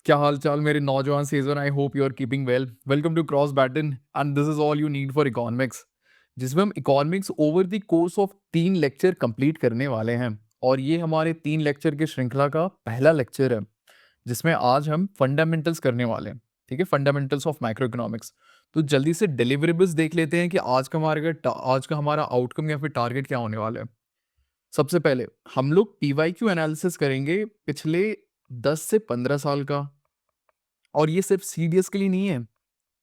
क्या हाल चाल मेरे नौजवान सीजन। I hope you are keeping well. Welcome to cross baton and this is all you need for economics, जिसमें हम economics over the course of 3 lecture complete करने वाले हैं। और ये हमारे 3 लेक्चर की श्रृंखला का पहला लेक्चर है, जिसमें आज हम फंडामेंटल्स करने वाले हैं। ठीक है, फंडामेंटल्स ऑफ माइक्रो इकोनॉमिक्स। तो जल्दी से डिलीवरेबल्स देख लेते हैं कि आज का हमारा आउटकम या फिर टारगेट क्या होने वाला है। सबसे पहले हम लोग पीवाईक्यू एनालिसिस करेंगे पिछले 10 से 15 साल का। और ये सिर्फ सीडीएस के लिए नहीं है,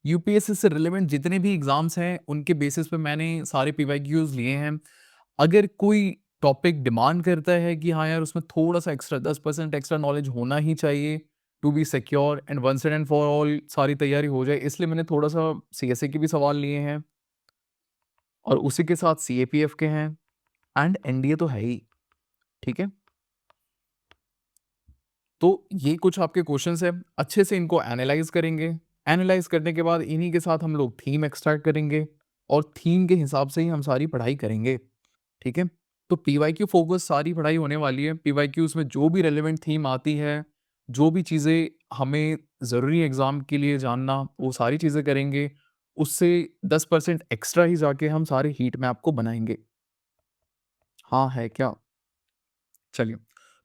यूपीएससी से रिलेवेंट जितने भी एग्जाम्स हैं उनके बेसिस पे मैंने सारे पीवाईक्यूज लिए हैं। अगर कोई टॉपिक डिमांड करता है कि हाँ यार उसमें थोड़ा सा एक्स्ट्रा 10% एक्स्ट्रा नॉलेज होना ही चाहिए to be secure and once and for all सारी तैयारी हो जाए, इसलिए मैंने थोड़ा सा सीएसए के भी सवाल लिए हैं और उसी के साथ सीएपीएफ के हैं एंड एनडीए तो है ही। ठीक है, तो ये कुछ आपके क्वेश्चंस हैं, अच्छे से इनको एनालाइज करेंगे। एनालाइज करने के बाद इन्हीं के साथ हम लोग थीम एक्सट्रैक्ट करेंगे और थीम के हिसाब से ही हम सारी पढ़ाई करेंगे। ठीक है, तो पीवाईक्यू फोकस सारी पढ़ाई होने वाली है। पीवाईक्यूज में जो भी रेलेवेंट थीम आती है, जो भी चीज़ें हमें ज़रूरी एग्जाम के लिए जानना, वो सारी चीज़ें करेंगे। उससे 10% एक्स्ट्रा ही जाके हम सारे हीट मैप को बनाएंगे। हाँ है क्या? चलिए,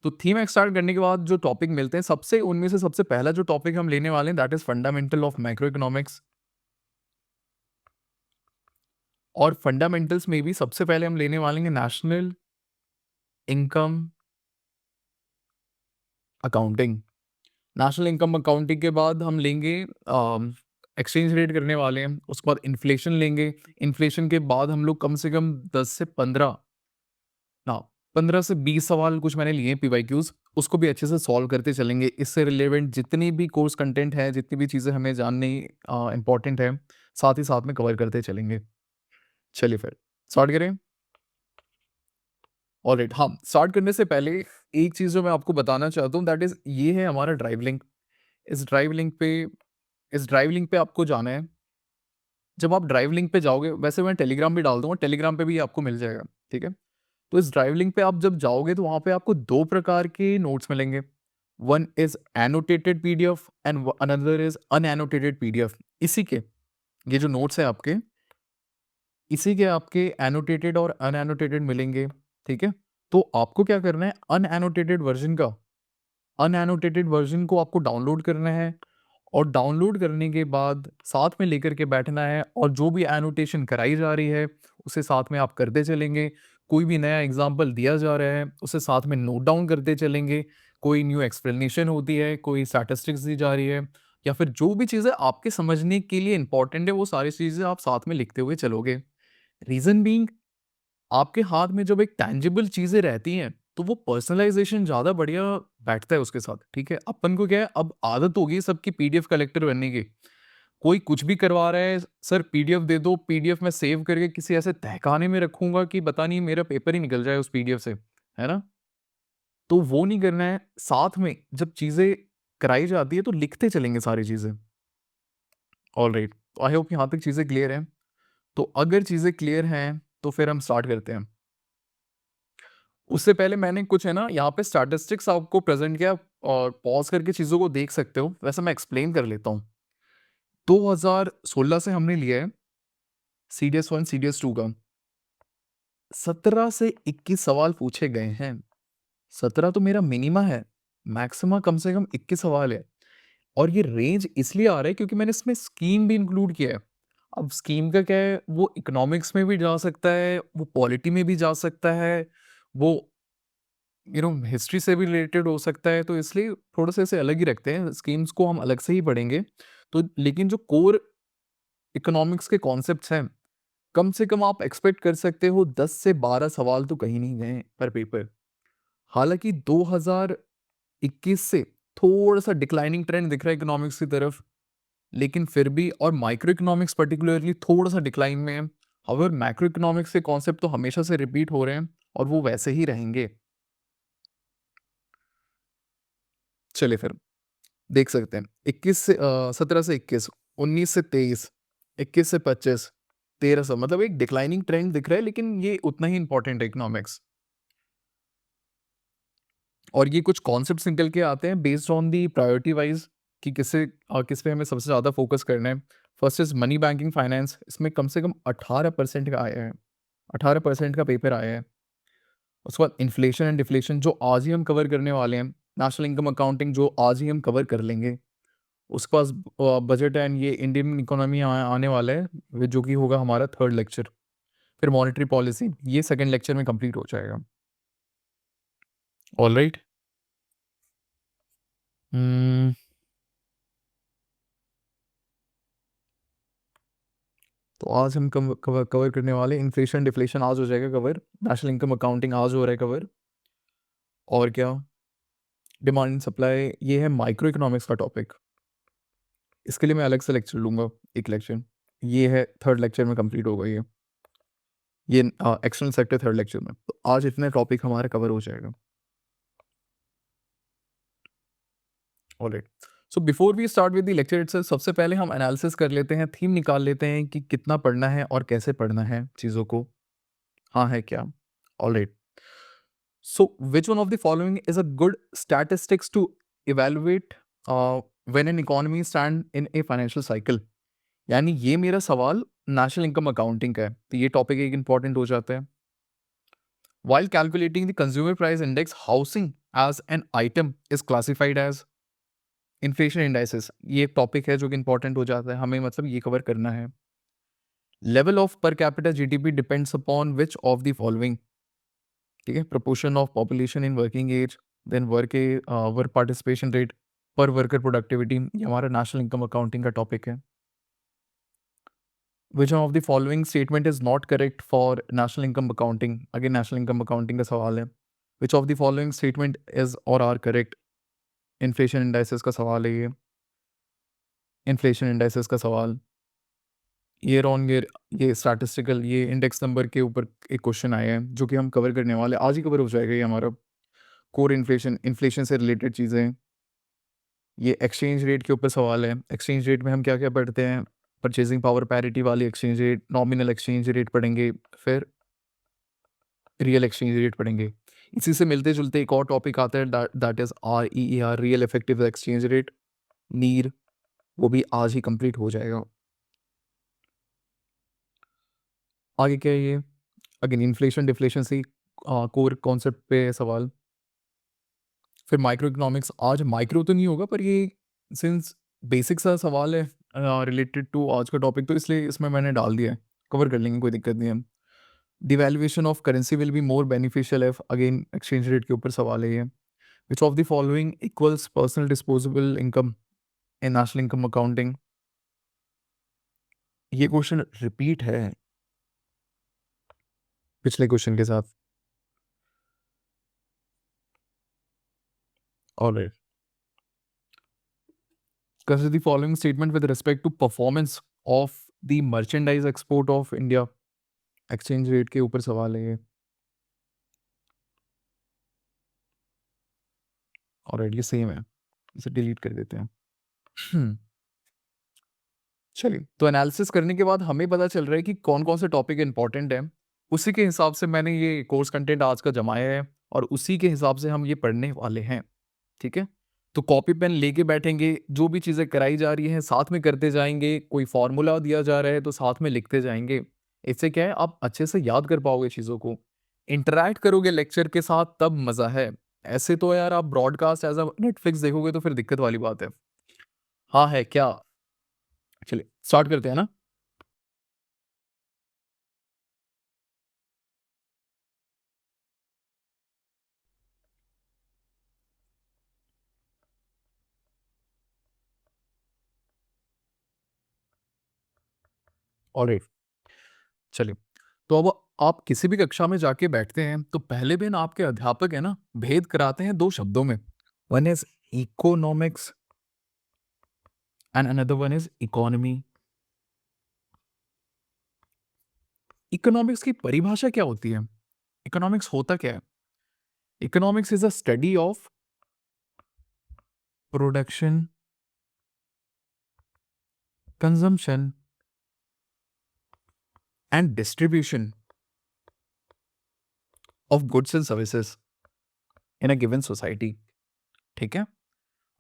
तो थीम एक्सट्रैक्ट करने के बाद जो टॉपिक मिलते हैं, सबसे उनमें से सबसे पहला जो टॉपिक हम लेने वाले हैं that is fundamental of micro economics. और फंडामेंटल्स में भी सबसे पहले हम लेने वाले हैं national income accounting. National income accounting के बाद हम लेंगे एक्सचेंज रेट करने वाले हैं, उसके बाद इन्फ्लेशन लेंगे। इन्फ्लेशन के बाद हम लोग कम से कम 10 से 15 ना 15 से 20 सवाल कुछ मैंने लिए पीवाईक्यूज, उसको भी अच्छे से सॉल्व करते चलेंगे। इससे रिलेवेंट जितनी भी कोर्स कंटेंट है, जितनी भी चीज़ें हमें जाननी इंपॉर्टेंट है, साथ ही साथ में कवर करते चलेंगे। चलिए फिर स्टार्ट करें। ऑलराइट, हाँ, स्टार्ट करने से पहले एक चीज़ जो मैं आपको बताना चाहता हूँ दैट इज ये है हमारा ड्राइव लिंक। इस ड्राइव लिंक पे इस ड्राइव लिंक पे आपको जाना है। जब आप ड्राइव लिंक पे जाओगे, वैसे मैं टेलीग्राम भी डाल दूंगा, टेलीग्राम पे भी आपको मिल जाएगा। ठीक है, तो इस ड्राइव लिंक पे आप जब जाओगे तो वहाँ पे आपको 2 प्रकार के नोट्स मिलेंगे। One is annotated PDF and another is unannotated PDF. इसी के ये जो नोट्स हैं आपके, इसी के आपके एनोटेटेड और अनएनोटेटेड मिलेंगे। ठीक है, तो आपको क्या करना है, अनएनोटेटेड वर्जन को आपको डाउनलोड करना है और डाउनलोड करने के बाद साथ में लेकर के बैठना है और जो भी एनोटेशन कराई जा रही है उसे साथ में आप करते चलेंगे। कोई भी नया एग्जाम्पल दिया जा रहा है उसे साथ में नोट डाउन करते चलेंगे। कोई न्यू एक्सप्लेनेशन होती है, कोई स्टैटिस्टिक्स दी जा रही है, या फिर जो भी चीज़ें आपके समझने के लिए इंपॉर्टेंट है वो सारी चीज़ें आप साथ में लिखते हुए चलोगे। रीज़न बीइंग, आपके हाथ में जब एक टैंजिबल चीज़ें रहती हैं, तो वो पर्सनलाइज़ेशन ज़्यादा बढ़िया बैठता है उसके साथ। ठीक है? अपन को क्या है, अब आदत हो गई है सबकी पीडीएफ कलेक्टर बनने की। कोई कुछ भी करवा रहा है, "सर पीडीएफ दे दो, पीडीएफ मैं सेव करके किसी ऐसे तहखाने में रखूँगा कि पता नहीं मेरा पेपर ही निकल जाए उस पीडीएफ से।" है ना? तो वो नहीं करना है। साथ में जब चीज़ें कराई जाती है, तो लिखते चलेंगे सारी चीज़ें। ऑलराइट, तो आई होप यहाँ तक चीज़ें क्लियर हैं। तो अगर चीज़ें क्लियर हैं, तो फिर हम स्टार्ट करते हैं। उससे पहले मैंने कुछ है ना यहाँ पे स्टैटिस्टिक्स आपको प्रेजेंट किया और पॉज करके चीज़ों को देख सकते हो। वैसे मैं एक्सप्लेन कर लेता हूँ। 2016 से हमने लिया है सीडीएस 1 सीडीएस 2 का। 17 से 21 सवाल पूछे गए हैं। 17 तो मेरा मिनिमा है, मैक्सिमा कम से कम 21 सवाल है। और ये रेंज इसलिए आ रहा है क्योंकि मैंने इसमें स्कीम भी इंक्लूड किया है। अब स्कीम का क्या है, वो इकोनॉमिक्स में भी जा सकता है, वो पॉलिटी में भी जा सकता है, वो हिस्ट्री से भी रिलेटेड हो सकता है। तो इसलिए थोड़ा सा इसे अलग ही रखते हैं, स्कीम्स को हम अलग से ही पढ़ेंगे। तो लेकिन जो कोर इकोनॉमिक्स के कॉन्सेप्ट्स हैं, कम से कम आप एक्सपेक्ट कर सकते हो 10 से 12 सवाल तो कहीं नहीं गए पर पेपर। हालांकि 2021 से थोड़ा सा डिक्लाइनिंग ट्रेंड दिख रहा है इकोनॉमिक्स की तरफ, लेकिन फिर भी, और माइक्रो इकोनॉमिक्स पर्टिकुलरली थोड़ा सा डिक्लाइन में है। हाउएवर मैक्रो इकोनॉमिक्स के कॉन्सेप्ट तो हमेशा से रिपीट हो रहे हैं और वो वैसे ही रहेंगे। चलिए फिर देख सकते हैं। 17 से 21, 19 से 23, 21 से 25, 13 से, मतलब एक डिक्लाइनिंग ट्रेंड दिख रहा है, लेकिन ये उतना ही इंपॉर्टेंट है इकोनॉमिक्स। और ये कुछ कॉन्सेप्ट्स निकल के आते हैं based on the priority wise. कि किस पे हमें सबसे ज़्यादा फोकस करना है। First is money banking finance, इसमें कम से कम 18% का आया है, 18% का पेपर आया है। उसके बाद इन्फ्लेशन एंड डिफ्लेशन जो आज ही हम कवर करने वाले हैं, नेशनल इनकम अकाउंटिंग जो आज ही हम कवर कर लेंगे। उसके पास बजट एंड ये इंडियन इकोनॉमी आने वाला है, जो कि होगा हमारा थर्ड लेक्चर। फिर मॉनेटरी पॉलिसी, ये सेकंड लेक्चर में कंप्लीट हो जाएगा। All right. तो आज हम कवर करने वाले इन्फ्लेशन डिफ्लेशन, आज हो जाएगा कवर। नेशनल इनकम अकाउंटिंग आज हो रहा है कवर। और क्या, डिमांड एंड सप्लाई, ये है माइक्रो इकोनॉमिक्स का टॉपिक। इसके लिए मैं अलग से लेक्चर लूँगा, एक लेक्चर। ये है थर्ड लेक्चर में कंप्लीट होगा ये एक्सटर्नल सेक्टर थर्ड लेक्चर में। तो आज इतने टॉपिक हमारे कवर हो जाएगा। Alright. So before we start with the lecture itself, सबसे पहले हम एनालिसिस कर लेते हैं, थीम निकाल लेते हैं कि कितना पढ़ना है और कैसे पढ़ना है चीज़ों को। हाँ है क्या? Alright. So, which one of the following is a good statistics to evaluate when an economy stand in a financial cycle? यानी ये मेरा सवाल नेशनल इनकम अकाउंटिंग का है, तो ये टॉपिक एक इंपॉर्टेंट हो जाता है। While calculating the consumer price index, housing as an item is classified as inflation indices. ये एक टॉपिक है जो कि इंपॉर्टेंट हो जाता है, हमें मतलब ये कवर करना है। Level of per capita GDP depends upon which of the following? ठीक है, proportion of population in working age, then work participation rate, per worker productivity, ये हमारा नेशनल इनकम अकाउंटिंग का टॉपिक है। Which one of the following statement is not correct for national income accounting? Again national income accounting का सवाल है। Which of the following statement is or are correct? Inflation indices का सवाल है ये, inflation indices का सवाल। ईयर ऑन ईयर, ये स्टैटिस्टिकल, ये इंडेक्स नंबर के ऊपर एक क्वेश्चन आया है जो कि हम कवर करने वाले, आज ही कवर हो जाएगा ये हमारा। कोर इन्फ्लेशन, इन्फ्लेशन से रिलेटेड चीज़ें। ये एक्सचेंज रेट के ऊपर सवाल है। एक्सचेंज रेट में हम क्या क्या पढ़ते हैं? परचेजिंग पावर पैरिटी वाली exchange rate, nominal exchange rate पढ़ेंगे, फिर रियल एक्सचेंज रेट पढ़ेंगे। इसी से मिलते जुलते एक और टॉपिक आता है, that is REER, real effective exchange rate, नीर, वो भी आज ही कंप्लीट हो जाएगा। आगे क्या है ये? अगेन इन्फ्लेशन डिफ्लेशन से कोर कॉन्सेप्ट पे सवाल। फिर माइक्रो इकोनॉमिक्स, आज माइक्रो तो नहीं होगा पर ये सिंस बेसिक सा सवाल है रिलेटेड टू आज का टॉपिक, तो इसलिए इसमें मैंने डाल दिया है, कवर कर लेंगे, कोई दिक्कत नहीं है। Devaluation of currency will be more beneficial if, again exchange rate के ऊपर सवाल है ये। Which of the following equals personal disposable income in national income accounting? ये क्वेश्चन रिपीट है पिछले क्वेश्चन के साथ। Alright. Consider the following statement with respect to performance of the merchandise export of India. Exchange rate के ऊपर सवाल है ये। ऑलराइट, ये सेम है, इसे डिलीट कर देते हैं। हम्म, चलिए, तो एनालिसिस करने के बाद हमें पता चल रहा है कि कौन कौन से टॉपिक इंपॉर्टेंट है। उसी के हिसाब से मैंने ये कोर्स कंटेंट आज का जमाया है और उसी के हिसाब से हम ये पढ़ने वाले हैं। ठीक है, तो कॉपी पेन लेके बैठेंगे, जो भी चीज़ें कराई जा रही हैं साथ में करते जाएंगे, कोई फॉर्मूला दिया जा रहा है तो साथ में लिखते जाएंगे। इससे क्या है, आप अच्छे से याद कर पाओगे चीज़ों को, इंटरैक्ट करोगे लेक्चर के साथ, तब मज़ा है। ऐसे तो यार आप ब्रॉडकास्ट एज अ नेटफ्लिक्स देखोगे तो फिर दिक्कत वाली बात है। हाँ है क्या? चलिए स्टार्ट करते हैं ना। ऑलराइट, चलिए। तो अब आप किसी भी कक्षा में जाके बैठते हैं तो पहले दिन आपके अध्यापक है ना, भेद कराते हैं दो शब्दों में। One is economics and another one is economy. Economics की परिभाषा क्या होती है? इकोनॉमिक्स होता क्या है? Economics is a study of production, consumption and distribution of goods and services in a given society. ठीक है,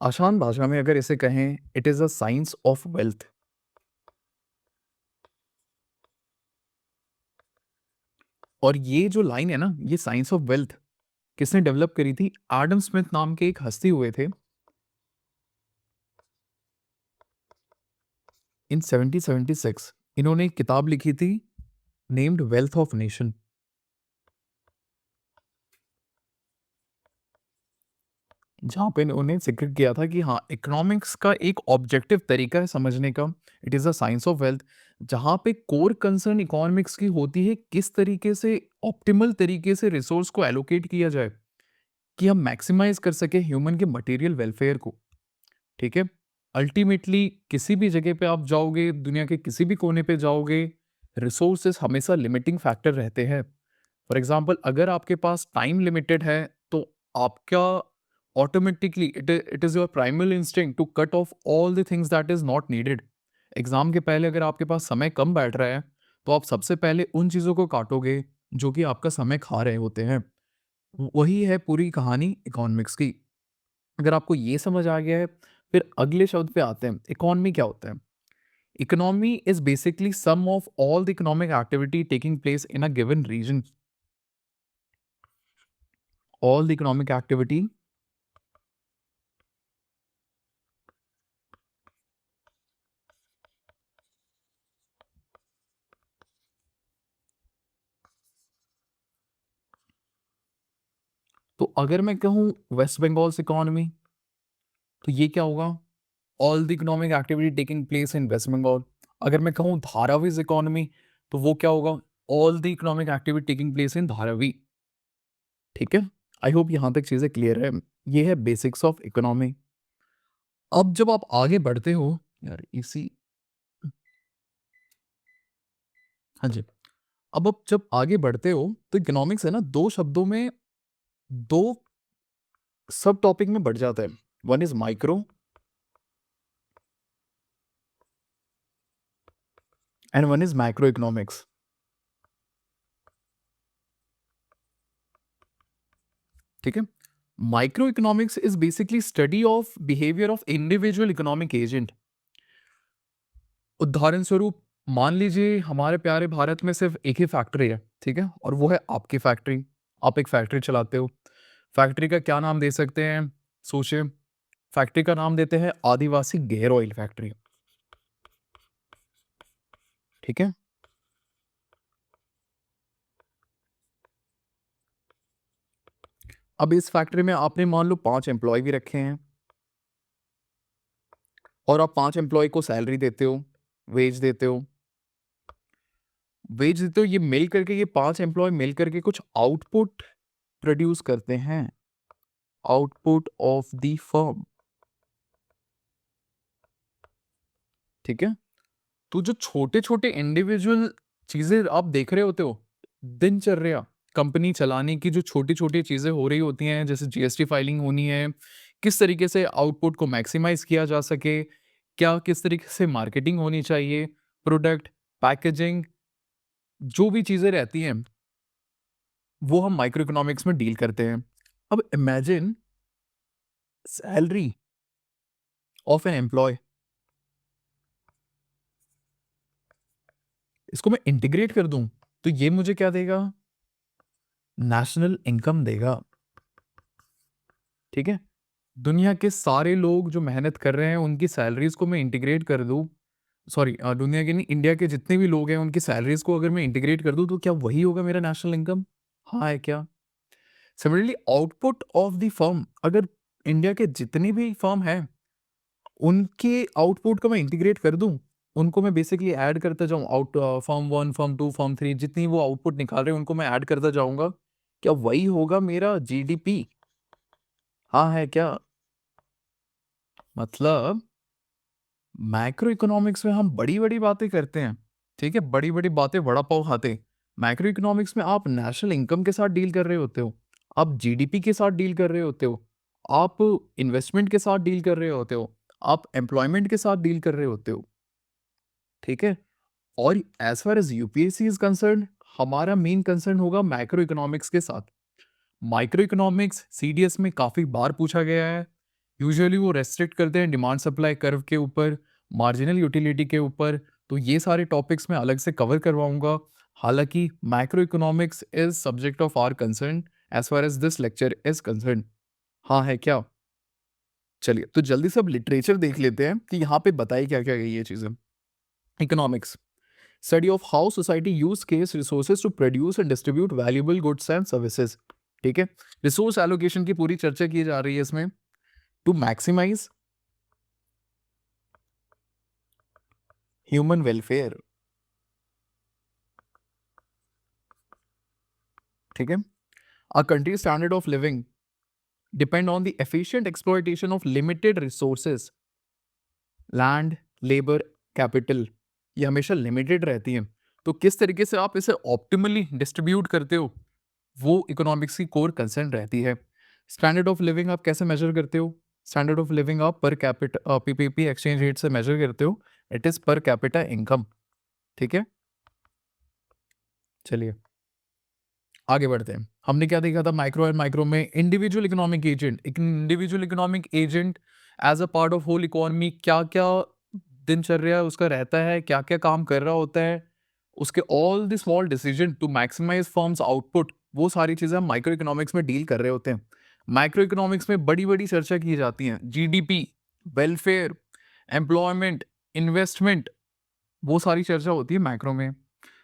आसान भाषा में अगर इसे कहें, it is a science of wealth. और ये जो लाइन है ना, ये साइंस ऑफ वेल्थ किसने डेवलप करी थी? एडम स्मिथ नाम के एक हस्ती हुए थे इन 1776। इन्होंने एक किताब लिखी थी नेम्ड वेल्थ ऑफ नेशन, जहाँ पे उन्होंने ज़िक्र किया था कि हाँ, इकोनॉमिक्स का एक ऑब्जेक्टिव तरीका है समझने का, it is a science of wealth, जहाँ पे कोर कंसर्न इकोनॉमिक्स की होती है किस तरीके से ऑप्टिमल तरीके से रिसोर्स को एलोकेट किया जाए, कि हम मैक्सिमाइज़ कर सकें ह्यूमन के मटेरियल वेलफेयर को, ठीक है? अल्टीमेटली किसी भी जगह पे आप जाओगे, दुनिया के किसी भी कोने पे जाओगे, रिसोर्सेज़ हमेशा लिमिटिंग फैक्टर रहते हैं। फॉर एग्जाम्पल अगर आपके पास टाइम लिमिटेड है, तो आपका automatically it is your primal instinct to cut off all the things that is not needed. Exam के पहले अगर आपके पास समय कम बैठ रहा है, तो आप सबसे पहले उन चीज़ों को काटोगे जो कि आपका समय खा रहे होते हैं। वही है पूरी कहानी इकोनॉमिक्स की। अगर आपको ये समझ आ गया है, फिर अगले शब्द पे आते हैं, इकोनॉमी क्या होता है? Economy is basically sum of all the economic activity taking place in a given region. All the economic activity, तो अगर मैं कहूँ वेस्ट बंगाल इकोनॉमी, तो ये क्या होगा? All the economic activity taking place in West Bengal. अगर मैं कहूँ धारावीज इकोनॉमी, तो वो क्या होगा? All the economic activity taking place in Dharavi. ठीक है, आई होप यहाँ तक चीज़ें क्लियर है। ये है बेसिक्स ऑफ इकोनॉमी। अब जब आप आगे बढ़ते हो, यार इसी, हाँ जी, अब आप जब आगे बढ़ते हो तो इकोनॉमिक्स है ना, दो शब्दों में, दो सब टॉपिक में बढ़ जाता है। One is micro and one is macro economics. ठीक है, micro economics is basically study of behaviour of individual economic agent. उदाहरण स्वरूप मान लीजिए हमारे प्यारे भारत में सिर्फ एक ही फैक्ट्री है, ठीक है, और वो है आपकी फैक्ट्री। आप एक फैक्ट्री चलाते हो, फैक्ट्री का क्या नाम दे सकते हैं? सोचिए, फैक्ट्री का नाम देते हैं आदिवासी गेयर ऑयल फैक्ट्री। ठीक है, अब इस फैक्ट्री में आपने मान लो 5 एम्प्लॉय भी रखे हैं, और आप 5 एम्प्लॉय को सैलरी देते हो, वेज देते हो, ये मिल करके, ये 5 एम्प्लॉय मिल करके कुछ आउटपुट प्रोड्यूस करते हैं, आउटपुट ऑफ द फर्म। ठीक है, तो जो छोटे-छोटे इंडिविजुअल चीज़ें आप देख रहे होते हो, दिनचर्या, कंपनी चलाने की जो छोटी-छोटी चीज़ें हो रही होती हैं, जैसे जीएसटी फाइलिंग होनी है, किस तरीके से आउटपुट को मैक्सिमाइज़ किया जा सके, क्या किस तरीके से मार्केटिंग होनी चाहिए, प्रोडक्ट, पैकेजिंग, जो भी चीज़ें रहती हैं, वो हम माइक्रो इकोनॉमिक्स में डील करते हैं। अब imagine salary of an employ, इसको मैं इंटीग्रेट कर दूँ, तो ये मुझे क्या देगा? नेशनल इनकम देगा। ठीक है? दुनिया के सारे लोग जो मेहनत कर रहे हैं, उनकी सैलरीज़ को मैं इंटीग्रेट कर दूँ, सॉरी दुनिया के नहीं, इंडिया के जितने भी लोग हैं, उनकी सैलरीज़ को अगर मैं इंटीग्रेट कर दूँ, तो क्या वही होगा मेरा नेशनल इनकम? हाँ, है क्या? Similarly output of the firm, अगर इंडिया के जितनी भी फर्म हैं, उनके आउटपुट को मैं इंटीग्रेट कर दूँ, उनको मैं बेसिकली ऐड करता जाऊँ, फर्म 1, फर्म 2, फर्म 3, जितनी वो आउटपुट निकाल रहे हैं, उनको मैं ऐड करता जाऊँगा, क्या वही होगा मेरा जीडीपी? हाँ, है क्या? मतलब मैक्रो इकोनॉमिक्स में हम बड़ी-बड़ी बातें करते हैं, ठीक है? बड़ी-बड़ी बातें, वड़ा पाव खाते हैं। मैक्रो इकोनॉमिक्स में आप नेशनल इनकम के साथ डील कर रहे होते हो, आप जीडीपी के साथ डील कर रहे होते हो, आप इन्वेस्टमेंट के साथ डील कर रहे होते हो, आप एम्प्लॉयमेंट के साथ डील कर रहे होते हो, ठीक है? और as far as UPSC is concerned, हमारा मेन कंसर्न होगा मैक्रो इकोनॉमिक्स के साथ। माइक्रो इकोनॉमिक्स सीडीएस में काफ़ी बार पूछा गया है। यूजुअली वो रेस्ट्रिक्ट करते हैं डिमांड सप्लाई कर्व के ऊपर, मार्जिनल यूटिलिटी के ऊपर। तो ये सारे टॉपिक्स मैं अलग से कवर करवाऊंगा। हालांकि macro economics is subject of our concern as far as this lecture is concern. हाँ है क्या? चलिए तो जल्दी से अब लिटरेचर देख लेते हैं कि यहाँ पे बताई क्या क्या गई ये चीज़ें। Economics, study of how society use scarce resources to produce and distribute valuable goods and services. ठीक है, रिसोर्स एलोकेशन की पूरी चर्चा की जा रही है इसमें। To maximise human welfare. ठीक है, a country standard of living depend on the efficient exploitation of limited resources, land, labour, capital. ये हमेशा लिमिटेड रहती हैं। तो किस तरीके से आप इसे ऑप्टिमली डिस्ट्रीब्यूट करते हो, वो इकोनॉमिक्स की कोर कंसर्न रहती है। स्टैंडर्ड ऑफ लिविंग आप कैसे मेजर करते हो? स्टैंडर्ड ऑफ लिविंग आप per capita PPP exchange rate से मेजर करते हो। It is per capita income. ठीक है, चलिए आगे बढ़ते हैं। हमने क्या देखा था माइक्रो एंड माइक्रो में? Individual economic agent. Individual economic agent as a part of whole economy क्या क्या दिनचर्या उसका रहता है, क्या क्या काम कर रहा होता है, उसके all the small decision to maximise firms output, वो सारी चीजें हम माइक्रो इकोनॉमिक्स में डील कर रहे होते हैं। माइक्रो इकोनॉमिक्स में बड़ी बड़ी चर्चा की जाती है, जीडीपी, वेलफेयर, एम्प्लॉयमेंट, इन्वेस्टमेंट, वो सारी चर्चा होती है माइक्रो में।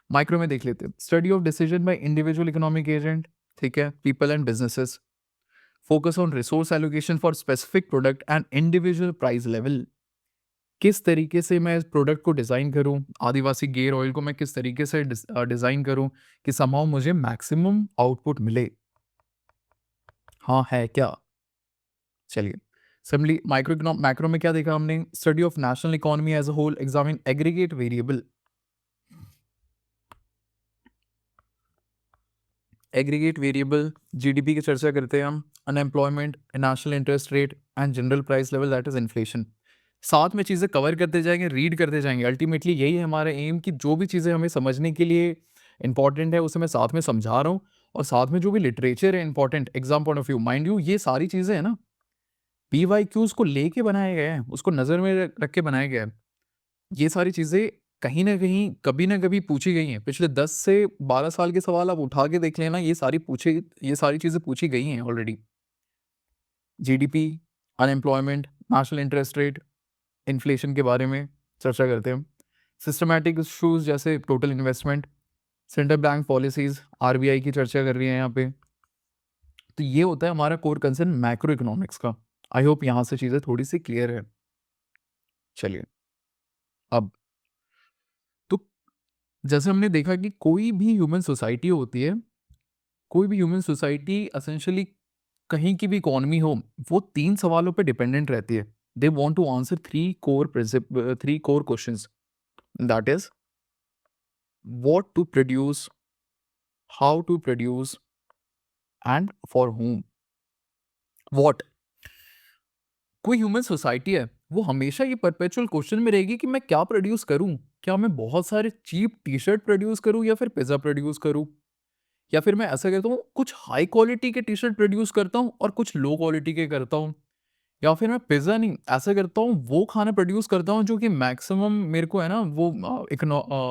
माइक्रो में देख लेते हैं, study of decision by individual economic agent. ठीक है, people and businesses, focus on resource allocation for specific product and individual price level. किस तरीके से मैं इस प्रोडक्ट को डिज़ाइन करूं, आदिवासी गेयर ऑयल को मैं किस तरीके से डिज़ाइन करूं कि समहाउ मुझे मैक्सिमम आउटपुट मिले। हाँ है क्या? चलिए, सिमिलरली माइक्रो मैक्रो में क्या देखा हमने? Study of national economy as a whole, examine aggregate variable. Aggregate variable GDP की चर्चा करते हैं हम, unemployment, national interest rate and general price level that is inflation. साथ में चीज़ें कवर करते जाएंगे, रीड करते जाएंगे। अल्टीमेटली यही है हमारा एम कि जो भी चीज़ें हमें समझने के लिए इंपॉर्टेंट है उसे मैं साथ में समझा रहा हूँ, और साथ में जो भी लिटरेचर है important exam point of view, mind you ये सारी चीज़ें हैं ना पी वाई क्यूज को लेके बनाया गया है, उसको नज़र में रख के बनाया गया है। ये सारी चीज़ें कहीं न कहीं, कभी न कभी पूछी गई हैं। पिछले 10 से 12 साल के सवाल आप उठा के देख लेना, ये सारी चीज़ें पूछी गई हैं already. GDP, unemployment, national interest rate, inflation के बारे में चर्चा करते हैं। सिस्टमैटिक इश्यूज़ जैसे total investment, central bank policies, RBI की चर्चा कर रही है यहाँ पे। तो ये होता है हमारा कोर कंसर्न मैक्रो इकोनॉमिक्स का। आई होप यहाँ से चीज़ें थोड़ी-सी क्लियर है। चलिए, अब तो जैसे हमने देखा कि कोई भी ह्यूमन सोसाइटी होती है, कोई भी ह्यूमन सोसाइटी एसेंशियली कहीं की भी इकोनॉमी हो, वो 3 सवालों पे डिपेंडेंट रहती है। They want to answer 3 core questions, that is what to produce, how to produce and for whom। What, कोई ह्यूमन सोसाइटी है, वो हमेशा ये परपेचुअल क्वेश्चन में रहेगी कि मैं क्या प्रोड्यूस करूँ? क्या मैं बहुत सारे चीप टी-शर्ट प्रोड्यूस करूँ या फिर पिज़्ज़ा प्रोड्यूस करूँ? या फिर मैं ऐसा करता हूँ कुछ हाई क्वालिटी के टी-शर्ट प्रोड्यूस करता हूँ और कुछ लो क्वालिटी के करता हूँ? या फिर मैं पिज़्ज़ा नहीं, ऐसा करता हूँ वो खाना प्रोड्यूस करता हूँ जो कि मैक्सिमम मेरे को है ना वो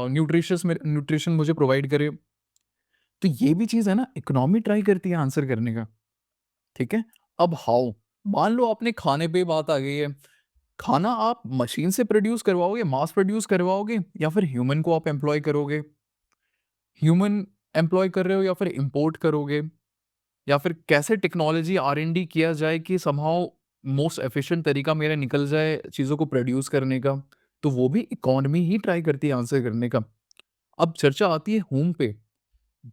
न्यूट्रिशन मुझे प्रोवाइड करे। तो ये भी चीज़ है ना, इकोनॉमी ट्राई करती है आंसर करने का। ठीक है? अब हाउ, मान लो आपने खाने पे बात आ गई है। खाना आप मशीन से प्रोड्यूस करवाओगे, मास प्रोड्यूस करवाओगे, या फिर ह्यूमन को आप एम्प्लॉय करोगे? ह्यूमन एम्प्लॉय कर रहे हो या फिर इंपोर्ट करोगे? या फिर कैसे टेक्नोलॉजी आर-एन-डी किया जाए कि समहाउ मोस्ट एफिशिएंट तरीका मेरा निकल जाए चीज़ों को प्रोड्यूस करने का? तो वो भी इकोनॉमी ही ट्राई करती है आंसर करने का। अब चर्चा आती है होम पे।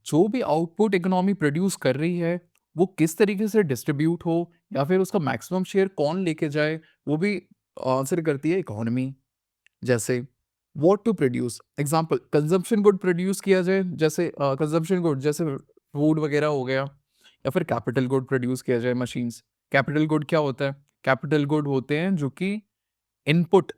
जो भी आउटपुट इकोनॉमी प्रोड्यूस कर रही है, वो किस तरीके से डिस्ट्रीब्यूट हो या फिर उसका मैक्सिमम शेयर कौन लेके जाए, वो भी आंसर करती है इकोनॉमी। जैसे what to produce, example consumption good produce किया जाए, जैसे कंजम्पशन गुड जैसे फूड वगैरह हो गया, या फिर कैपिटल गुड प्रोड्यूस किया जाए, मशीन्स। कैपिटल गुड क्या होता है? कैपिटल गुड होते हैं जो कि इनपुट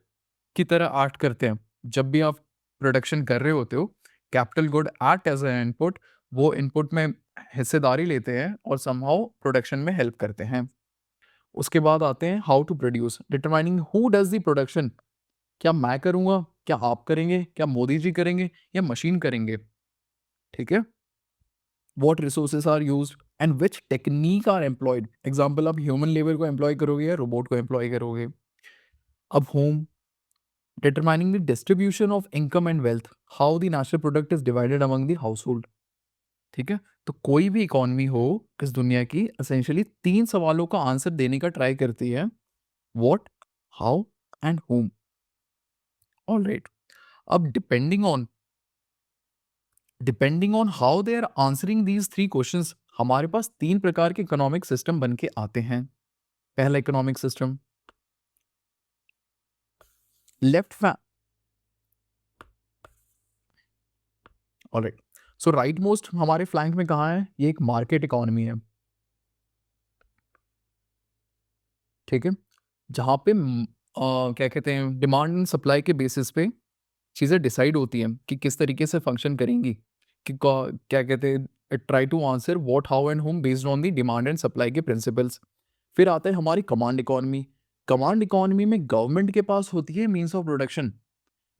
की तरह एक्ट करते हैं। जब भी आप प्रोडक्शन कर रहे होते हो, capital good act as an input, वो इनपुट में हिस्सेदारी लेते हैं और समहाउ प्रोडक्शन में हेल्प करते हैं। उसके बाद आते हैं how to produce, determining who does the production, क्या मैं करूँगा, क्या आप करेंगे, क्या मोदी जी करेंगे या मशीन करेंगे, ठीक है। What resources are used and which technique are employed, example आप ह्यूमन लेबर को एम्प्लॉय करोगे या रोबोट को एम्प्लॉय करोगे। अब whom, determining the distribution of income and wealth, how the national product is divided among the household, ठीक है। तो कोई भी इकोनॉमी हो इस दुनिया की, एसेंशियली 3 सवालों का आंसर देने का ट्राई करती है, what, how and whom। Alright, अब depending on how they are answering these 3 questions, हमारे पास 3 प्रकार के इकोनॉमिक सिस्टम बन के आते हैं। पहला इकोनॉमिक सिस्टम लेफ्ट, ऑलराइट, सो राइट मोस्ट हमारे फ्लैंक में कहाँ है, ये एक मार्केट इकोनॉमी है, ठीक है। जहाँ पे क्या कहते हैं, डिमांड एंड सप्लाई के बेसिस पे चीज़ें डिसाइड होती हैं कि किस तरीके से फंक्शन करेंगी, कि क्या कहते हैं, try to answer what, how and whom based on the demand and supply के प्रिंसिपल्स। फिर आता है हमारी कमांड इकोनॉमी। कमांड इकोनॉमी में गवर्नमेंट के पास होती है means of production,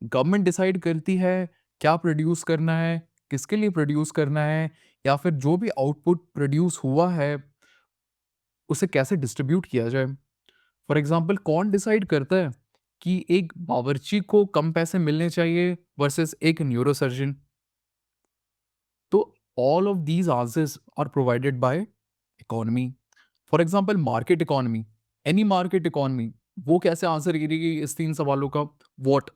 government decide करती है क्या प्रोड्यूस करना है, किसके लिए प्रोड्यूस करना है, या फिर जो भी आउटपुट प्रोड्यूस हुआ है उसे कैसे डिस्ट्रीब्यूट किया जाए। फॉर एग्जाम्पल कौन डिसाइड करता है कि एक बावर्ची को कम पैसे मिलने चाहिए वर्सेस एक न्यूरोसर्जन। तो all of these answers are provided by economy. For example market economy, any market economy, वो कैसे आंसर करेगी इस 3 सवालों का, what,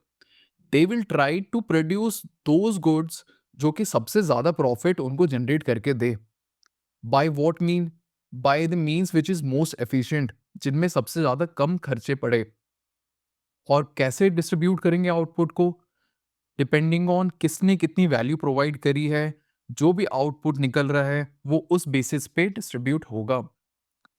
they will try to produce those goods जो कि सबसे ज्यादा प्रॉफिट उनको जनरेट करके दे। By what mean, by the means which is most efficient, जिनमें सबसे ज्यादा कम खर्चे पड़े। और कैसे डिस्ट्रीब्यूट करेंगे आउटपुट को, डिपेंडिंग ऑन किसने कितनी वैल्यू प्रोवाइड करी है, जो भी आउटपुट निकल रहा है वो उस बेसिस पे डिस्ट्रीब्यूट होगा।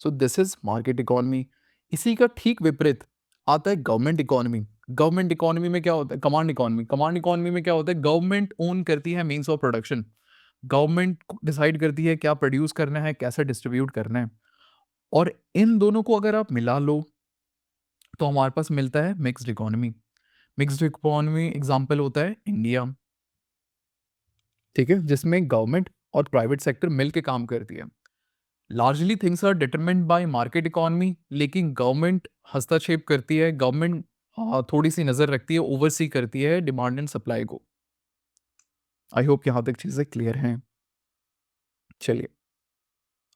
So this is market economy. इसी का ठीक विपरीत आता है गवर्नमेंट इकोनॉमी। गवर्नमेंट इकोनॉमी में क्या होता है, कमांड इकोनॉमी, कमांड इकोनॉमी में क्या होता है, गवर्नमेंट ओन करती है means of production, government decide करती है क्या प्रोड्यूस करना है, कैसे डिस्ट्रीब्यूट करना है। और इन दोनों को अगर आप मिला लो तो हमारे पास मिलता है mixed economy. Mixed economy example होता है इंडिया, ठीक है, जिसमें गवर्नमेंट और प्राइवेट सेक्टर मिलके काम करती है। Largely things are determined by market economy, लेकिन गवर्नमेंट हस्तक्षेप करती है, गवर्नमेंट थोड़ी सी नज़र रखती है, ओवरसी करती है डिमांड एंड सप्लाई को। आई होप यहाँ तक चीज़ें क्लियर हैं। चलिए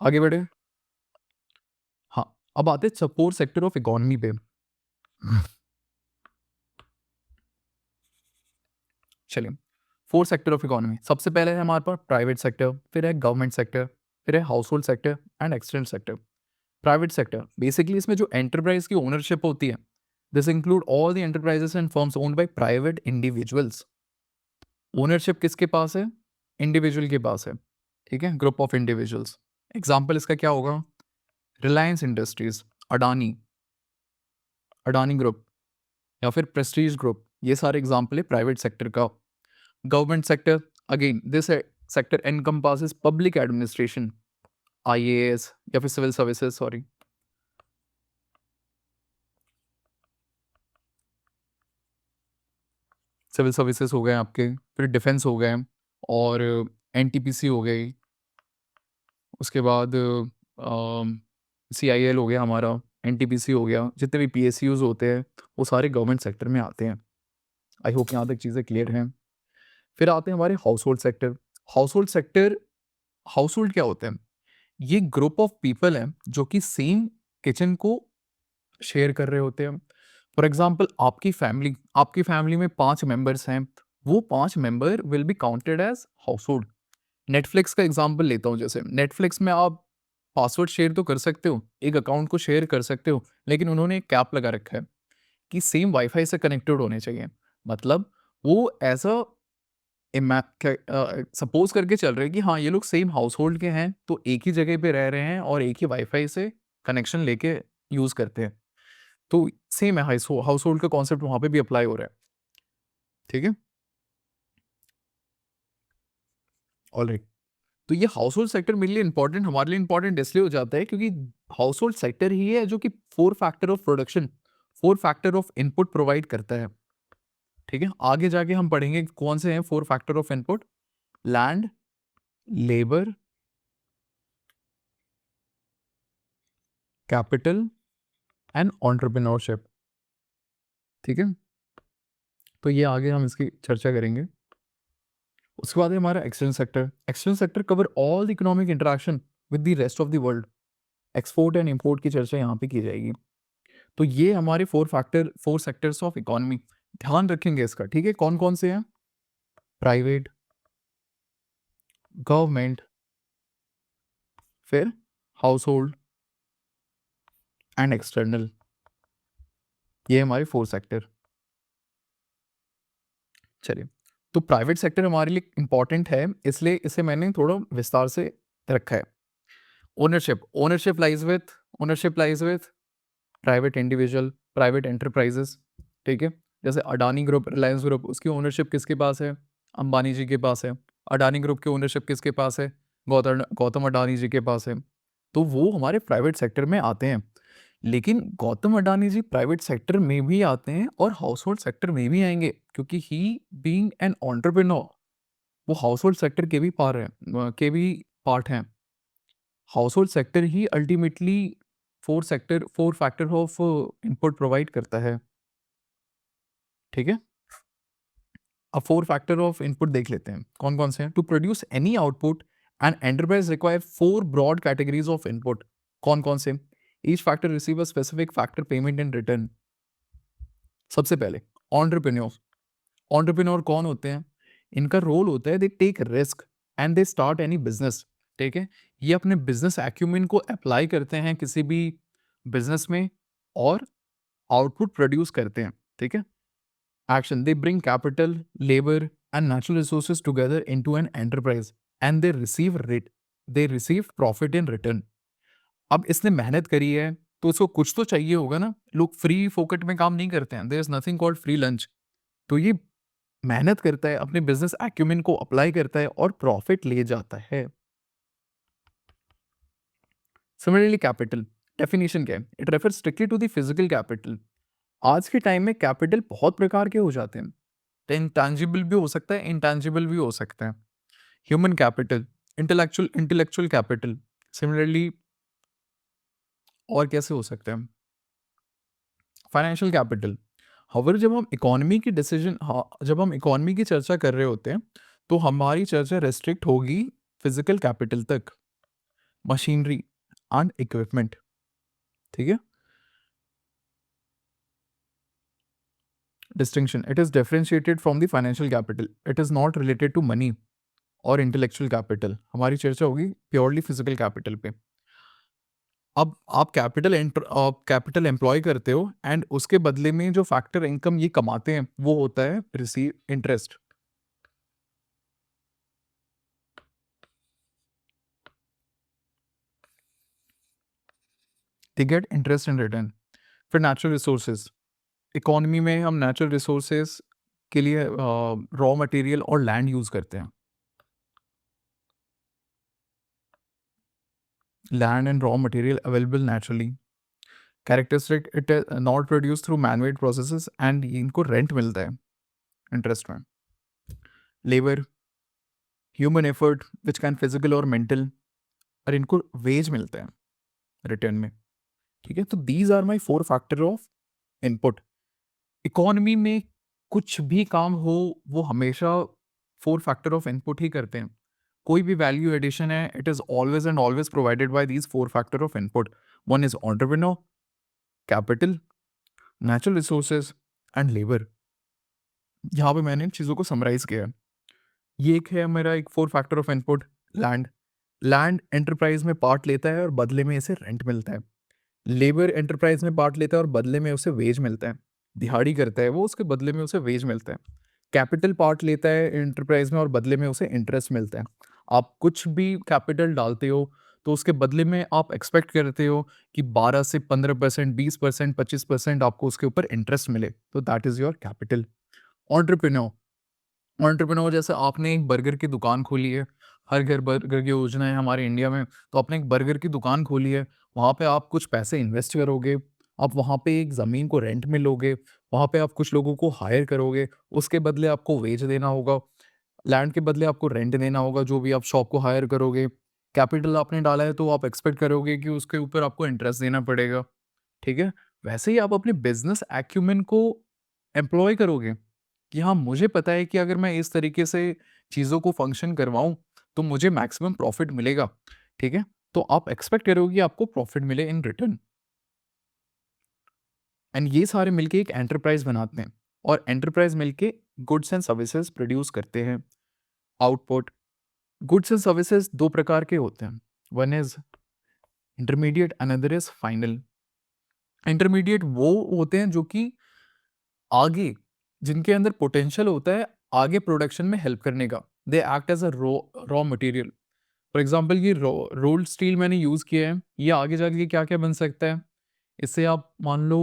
आगे बढ़े। हाँ, अब आते हैं सपोर्ट सेक्टर ऑफ इकोनॉमी पे। चलिए, 4 सेक्टर ऑफ इकोनॉमी, सबसे पहले है हमारे पास प्राइवेट सेक्टर, फिर है गवर्नमेंट सेक्टर, फिर है house hold sector and external sector. Private sector basically इसमें जो एंटरप्राइज की ओनरशिप होती है, this include all the enterprises and firms owned by private individuals. Ownership किसके पास है, इंडिविजुअल के पास है, ठीक है, ग्रुप ऑफ इंडिविजुअल्स। एग्जाम्पल इसका क्या होगा, Reliance Industries, Adani, Adani group, या फिर प्रेस्टीज ग्रुप, ये सारे एग्जाम्पल है प्राइवेट सेक्टर का। Government sector, again this sector encompasses public administration, IAS या फिर civil services, sorry, civil services हो गए आपके, फिर डिफेंस हो गए, और एनटीपीसी हो गई, उसके बाद सीआईएल हो गया हमारा, एनटीपीसी हो गया, जितने भी पीएसयूज होते हैं वो सारे गवर्नमेंट सेक्टर में आते हैं। आई होप यहाँ तक चीज़ें क्लियर हैं। फिर आते हैं हमारे house hold sector. Household sector, house hold क्या होते हैं, ये ग्रुप ऑफ पीपल हैं जो कि सेम किचन को शेयर कर रहे होते हैं। फॉर एग्जाम्पल आपकी फैमिली में 5 मेंबर्स हैं, वो 5 member will be counted as household. Netflix का एग्जाम्पल लेता हूँ, जैसे नेटफ्लिक्स में आप पासवर्ड शेयर तो कर सकते हो, एक अकाउंट को शेयर कर सकते हो, लेकिन उन्होंने एक कैप लगा रखा है कि सेम वाईफाई से कनेक्टेड होने चाहिए। मतलब वो ऐसा सपोज करके चल रहे हैं कि हाँ ये लोग सेम हाउस होल्ड के हैं, तो एक ही जगह पे रह रहे हैं और एक ही वाईफाई से कनेक्शन लेके यूज करते हैं। तो सेम है, हाउस होल्ड का कॉन्सेप्ट वहां पे भी अप्लाई हो रहा है, ठीक है, ऑलराइट। तो ये हाउस होल्ड सेक्टर मेरे लिए इंपॉर्टेंट, हमारे लिए इंपॉर्टेंट इसलिए हो जाता है क्योंकि हाउस होल्ड सेक्टर ही है जो कि 4 factor of production, 4 factor of input provide करता है। ठीक है? आगे जाके हम पढ़ेंगे कौन से हैं 4 factor of input, land, labour, capital and entrepreneurship. ठीक है? तो ये आगे हम इसकी चर्चा करेंगे। उसके बाद है हमारा external sector. External sector cover all the economic interaction with the rest of the world. Export and import की चर्चा यहाँ पे की जाएगी। तो ये हमारे 4 सेक्टर्स ऑफ इकोनॉमी, ध्यान रखेंगे इसका। ठीक है? कौन कौन से हैं? प्राइवेट, गवर्नमेंट, फिर हाउस होल्ड एंड एक्सटर्नल। ये हमारे 4 सेक्टर। चलिए, तो प्राइवेट सेक्टर हमारे लिए इंपॉर्टेंट है, इसलिए इसे मैंने थोड़ा विस्तार से रखा है। Ownership, ownership lies with private individual, private enterprises. ठीक है? जैसे अडानी ग्रुप, रिलायंस ग्रुप, उसकी ओनरशिप किसके पास है? अंबानी जी के पास है। अडानी ग्रुप की ओनरशिप किसके पास है? गौतम अडानी जी के पास है। तो वो हमारे प्राइवेट सेक्टर में आते हैं। लेकिन गौतम अडानी जी प्राइवेट सेक्टर में भी आते हैं और हाउस होल्ड सेक्टर में भी आएंगे, क्योंकि ही बीइंग एन एंटरप्रेन्योर, वो हाउस होल्ड सेक्टर के भी पार्ट हैं। House hold sector he ultimately 4 factor of input provide करता है। ठीक है? अब 4 फैक्टर ऑफ इनपुट देख लेते हैं कौन कौन से हैं। To produce any output and enterprise require 4 broad categories of input. कौन कौन से? Each factor receive a specific factor payment in return. सबसे पहले एंटरप्रेन्योर। एंटरप्रेन्योर कौन होते हैं? इनका रोल होता है they take risk and they start any business. ठीक है? ये अपने बिजनेस एक्यूमेन को अप्लाई करते हैं किसी भी बिजनेस में और आउटपुट प्रोड्यूस करते हैं। ठीक है? Action, they bring capital, labour and natural resources together into an enterprise and they receive profit in return. अब इसने मेहनत करी है तो उसको कुछ तो चाहिए होगा ना। लोग फ्री फोकट में काम नहीं करते हैं, there is nothing called free lunch. तो ये मेहनत करता है, अपने बिजनेस एक्यूमेन को अप्लाई करता है और प्रॉफिट ले जाता है। सिमिलरली कैपिटल, डेफिनेशन क्या है? It refers strictly to the physical capital. आज के टाइम में कैपिटल बहुत प्रकार के हो जाते हैं। इंटैंजिबल भी हो सकता है, इंटैंजिबल भी हो सकता है। Human capital, intellectual capital. Similarly और कैसे हो सकते हैं? Financial capital. हाउएवर जब हम इकोनॉमी की चर्चा कर रहे होते हैं तो हमारी चर्चा रेस्ट्रिक्ट होगी फिजिकल कैपिटल तक, मशीनरी एंड इक्विपमेंट। ठीक है? Distinction, it is differentiated from the financial capital, it is not related to money और इंटेलेक्चुअल कैपिटल। हमारी चर्चा होगी प्योरली फिजिकल कैपिटल पे। अब आप कैपिटल एम्प्लॉय करते हो एंड उसके बदले में जो फैक्टर इनकम ये कमाते हैं वो होता है receive interest. They get interest in return. फिर नेचुरल रिसोर्सेज, इकोनॉमी में हम नेचुरल रिसोर्सेज के लिए रॉ मटेरियल और लैंड यूज करते हैं। Land and raw material available naturally. Characteristic, it not produce through manmade processes and इनको रेंट मिलता है इंटरेस्ट में। Labour, human effort which can physical और मेंटल, और इनको वेज मिलता है रिटर्न में। ठीक है? तो these are my 4 factor of input. Economy में कुछ भी काम हो वो हमेशा 4 फैक्टर ऑफ इनपुट ही करते हैं। कोई भी वैल्यू एडिशन है, it is always and always provided by these 4 factor of input. One is entrepreneur, capital, natural resources and labour. यहाँ पे मैंने इन चीज़ों को समराइज किया है। ये एक है मेरा एक 4 factor of input, land. Land enterprise में पार्ट लेता है और बदले में इसे रेंट मिलता है। लेबर एंटरप्राइज में पार्ट लेता है और बदले में उसे वेज मिलता है। दिहाड़ी करता है वो, उसके बदले में उसे वेज मिलता है। कैपिटल पार्ट लेता है एंटरप्राइज में और बदले में उसे इंटरेस्ट मिलता है। आप कुछ भी कैपिटल डालते हो तो उसके बदले में आप एक्सपेक्ट करते हो कि 12 से 15%, 20%, 25% आपको उसके ऊपर इंटरेस्ट मिले, तो that is your capital. Entrepreneur, जैसे आपने एक बर्गर की दुकान खोली है, हर घर बर्गर की योजना है हमारे इंडिया में, तो आपने एक बर्गर की दुकान खोली है, वहाँ पे आप कुछ पैसे इन्वेस्ट करोगे, आप वहाँ पे एक ज़मीन को रेंट में लोगे, वहाँ पे आप कुछ लोगों को हायर करोगे, उसके बदले आपको वेज देना होगा, लैंड के बदले आपको रेंट देना होगा, जो भी आप शॉप को हायर करोगे। कैपिटल आपने डाला है तो आप एक्सपेक्ट करोगे कि उसके ऊपर आपको इंटरेस्ट देना पड़ेगा, ठीक है? वैसे ही आप अपने बिज़नेस एक्यूमेन को एम्प्लॉय करोगे, कि हाँ, मुझे पता है कि अगर मैं इस तरीके से चीज़ों को फंक्शन करवाऊँ, तो मुझे मैक्सिमम प्रॉफ़िट मिलेगा, ठीक है? तो आप एक्सपेक्ट करोगे कि आपको प्रॉफ़िट मिले इन रिटर्न, एंड ये सारे मिलके एक एंटरप्राइज़ बनाते हैं, और एंटरप्राइज़ मिलके गुड्स एंड सर्विसेज़ प्रोड्यूस करते हैं। आउटपुट गुड्स एंड सर्विसेज़ 2 प्रकार के होते हैं। One is intermediate, another is final. Intermediate वो होते हैं जो कि आगे, जिनके अंदर पोटेंशियल होता है आगे प्रोडक्शन में हेल्प करने का। They act as a raw material. For example ये रोल्ड स्टील मैंने यूज़ किया है, ये आगे जाके क्या-क्या बन सकता है? इससे आप मान लो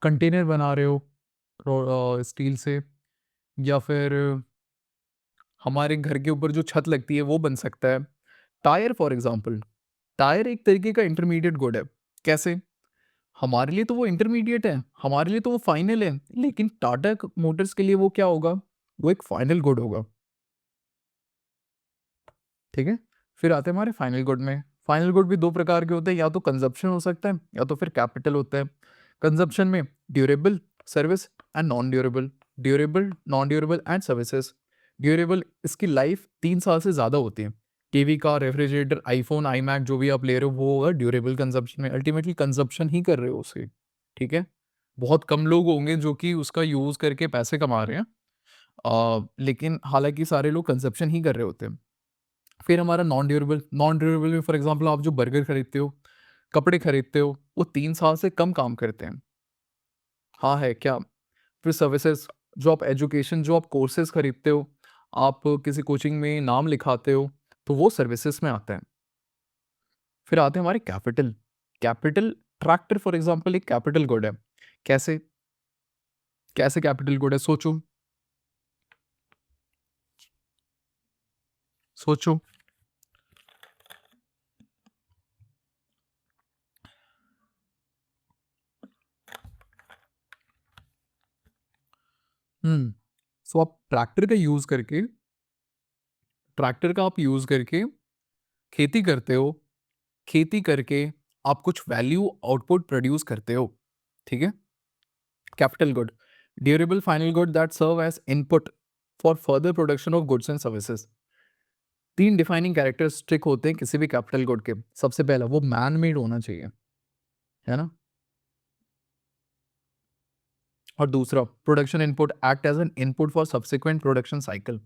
कंटेनर बना रहे हो स्टील से, या फिर हमारे घर के ऊपर जो छत लगती है वो बन सकता है। टायर फॉर एग्ज़ाम्पल, टायर एक तरीके का इंटरमीडिएट गुड है। कैसे? हमारे लिए तो वो इंटरमीडिएट है, हमारे लिए तो वो फाइनल है, लेकिन टाटा मोटर्स के लिए वो क्या होगा? वो एक फाइनल गुड होगा, ठीक है? फिर आते हैं हमारे फाइनल गुड में। फाइनल गुड भी 2 प्रकार के होते हैं, या तो कंज़म्पशन हो सकता है, या तो फिर कैपिटल होता है। कंज़म्पशन में durable, service and non durable. Durable, non durable and services. Durable, इसकी लाइफ 3 साल से ज़्यादा होती है। टीवी का, रेफ्रिजरेटर, आईफ़ोन, आईमैक जो भी आप ले रहे हो वो होगा ड्यूरेबल कंज़म्पशन में। अल्टीमेटली कंज़म्पशन ही कर रहे हो उसे, ठीक है? बहुत कम लोग होंगे जो कि उसका यूज़ करके पैसे कमा रहे हैं। लेकिन हालाँकि सारे लोग कंज़म्पशन ही कर रहे होते हैं। फिर हमारा नॉन ड्यूरेबल में फॉर एग्ज़ाम्पल आप जो बर्गर खरीदते हो, कपड़े खरीदते हो, वो 3 साल से कम काम करते हैं। हाँ, है क्या? फिर सर्विसेज़, जो आप कोर्सेज़ खरीदते हो, आप किसी कोचिंग में नाम लिखाते हो, तो वो सर्विसेज़ में आता है। फिर आते हैं हमारे capital. Capital, tractor for example एक कैपिटल गुड है। कैसे? कैसे कैपिटल गुड है? सोचो, सोचो। हुँ, सो आप ट्रैक्टर का आप यूज़ करके खेती करते हो, खेती करके आप कुछ वैल्यू आउटपुट प्रोड्यूस करते हो, ठीक है? Capital good, durable final good that serve as input for further production of goods and services. 3 defining characteristic होते हैं किसी भी कैपिटल गुड के। सबसे पहला वो मैन मेड होना चाहिए, है ना? और दूसरा production input act as an input for subsequent production cycle.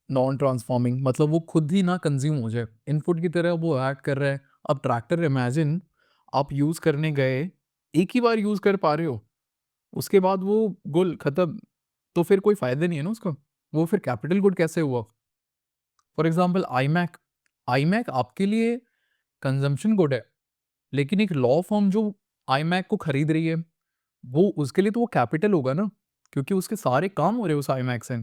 Non transforming मतलब वो खुद ही ना कंज़्यूम हो जाए, इनपुट की तरह वो एक्ट कर रहा है। अब ट्रैक्टर इमेजिन आप यूज़ करने गए, एक ही बार यूज़ कर पा रहे हो, उसके बाद वो गुल खत्म, तो फिर कोई फ़ायदा नहीं है ना उसका। वो फिर कैपिटल गुड कैसे हुआ? फॉर एग्ज़ाम्पल आईमैक, आईमैक आपके लिए कंज़म्पशन गुड है, लेकिन एक लॉ फ़र्म जो आईमैक को खरीद रही है, वो उसके लिए तो वो कैपिटल होगा ना, क्योंकि उसके सारे काम हो रहे हैं उस आईमैक से।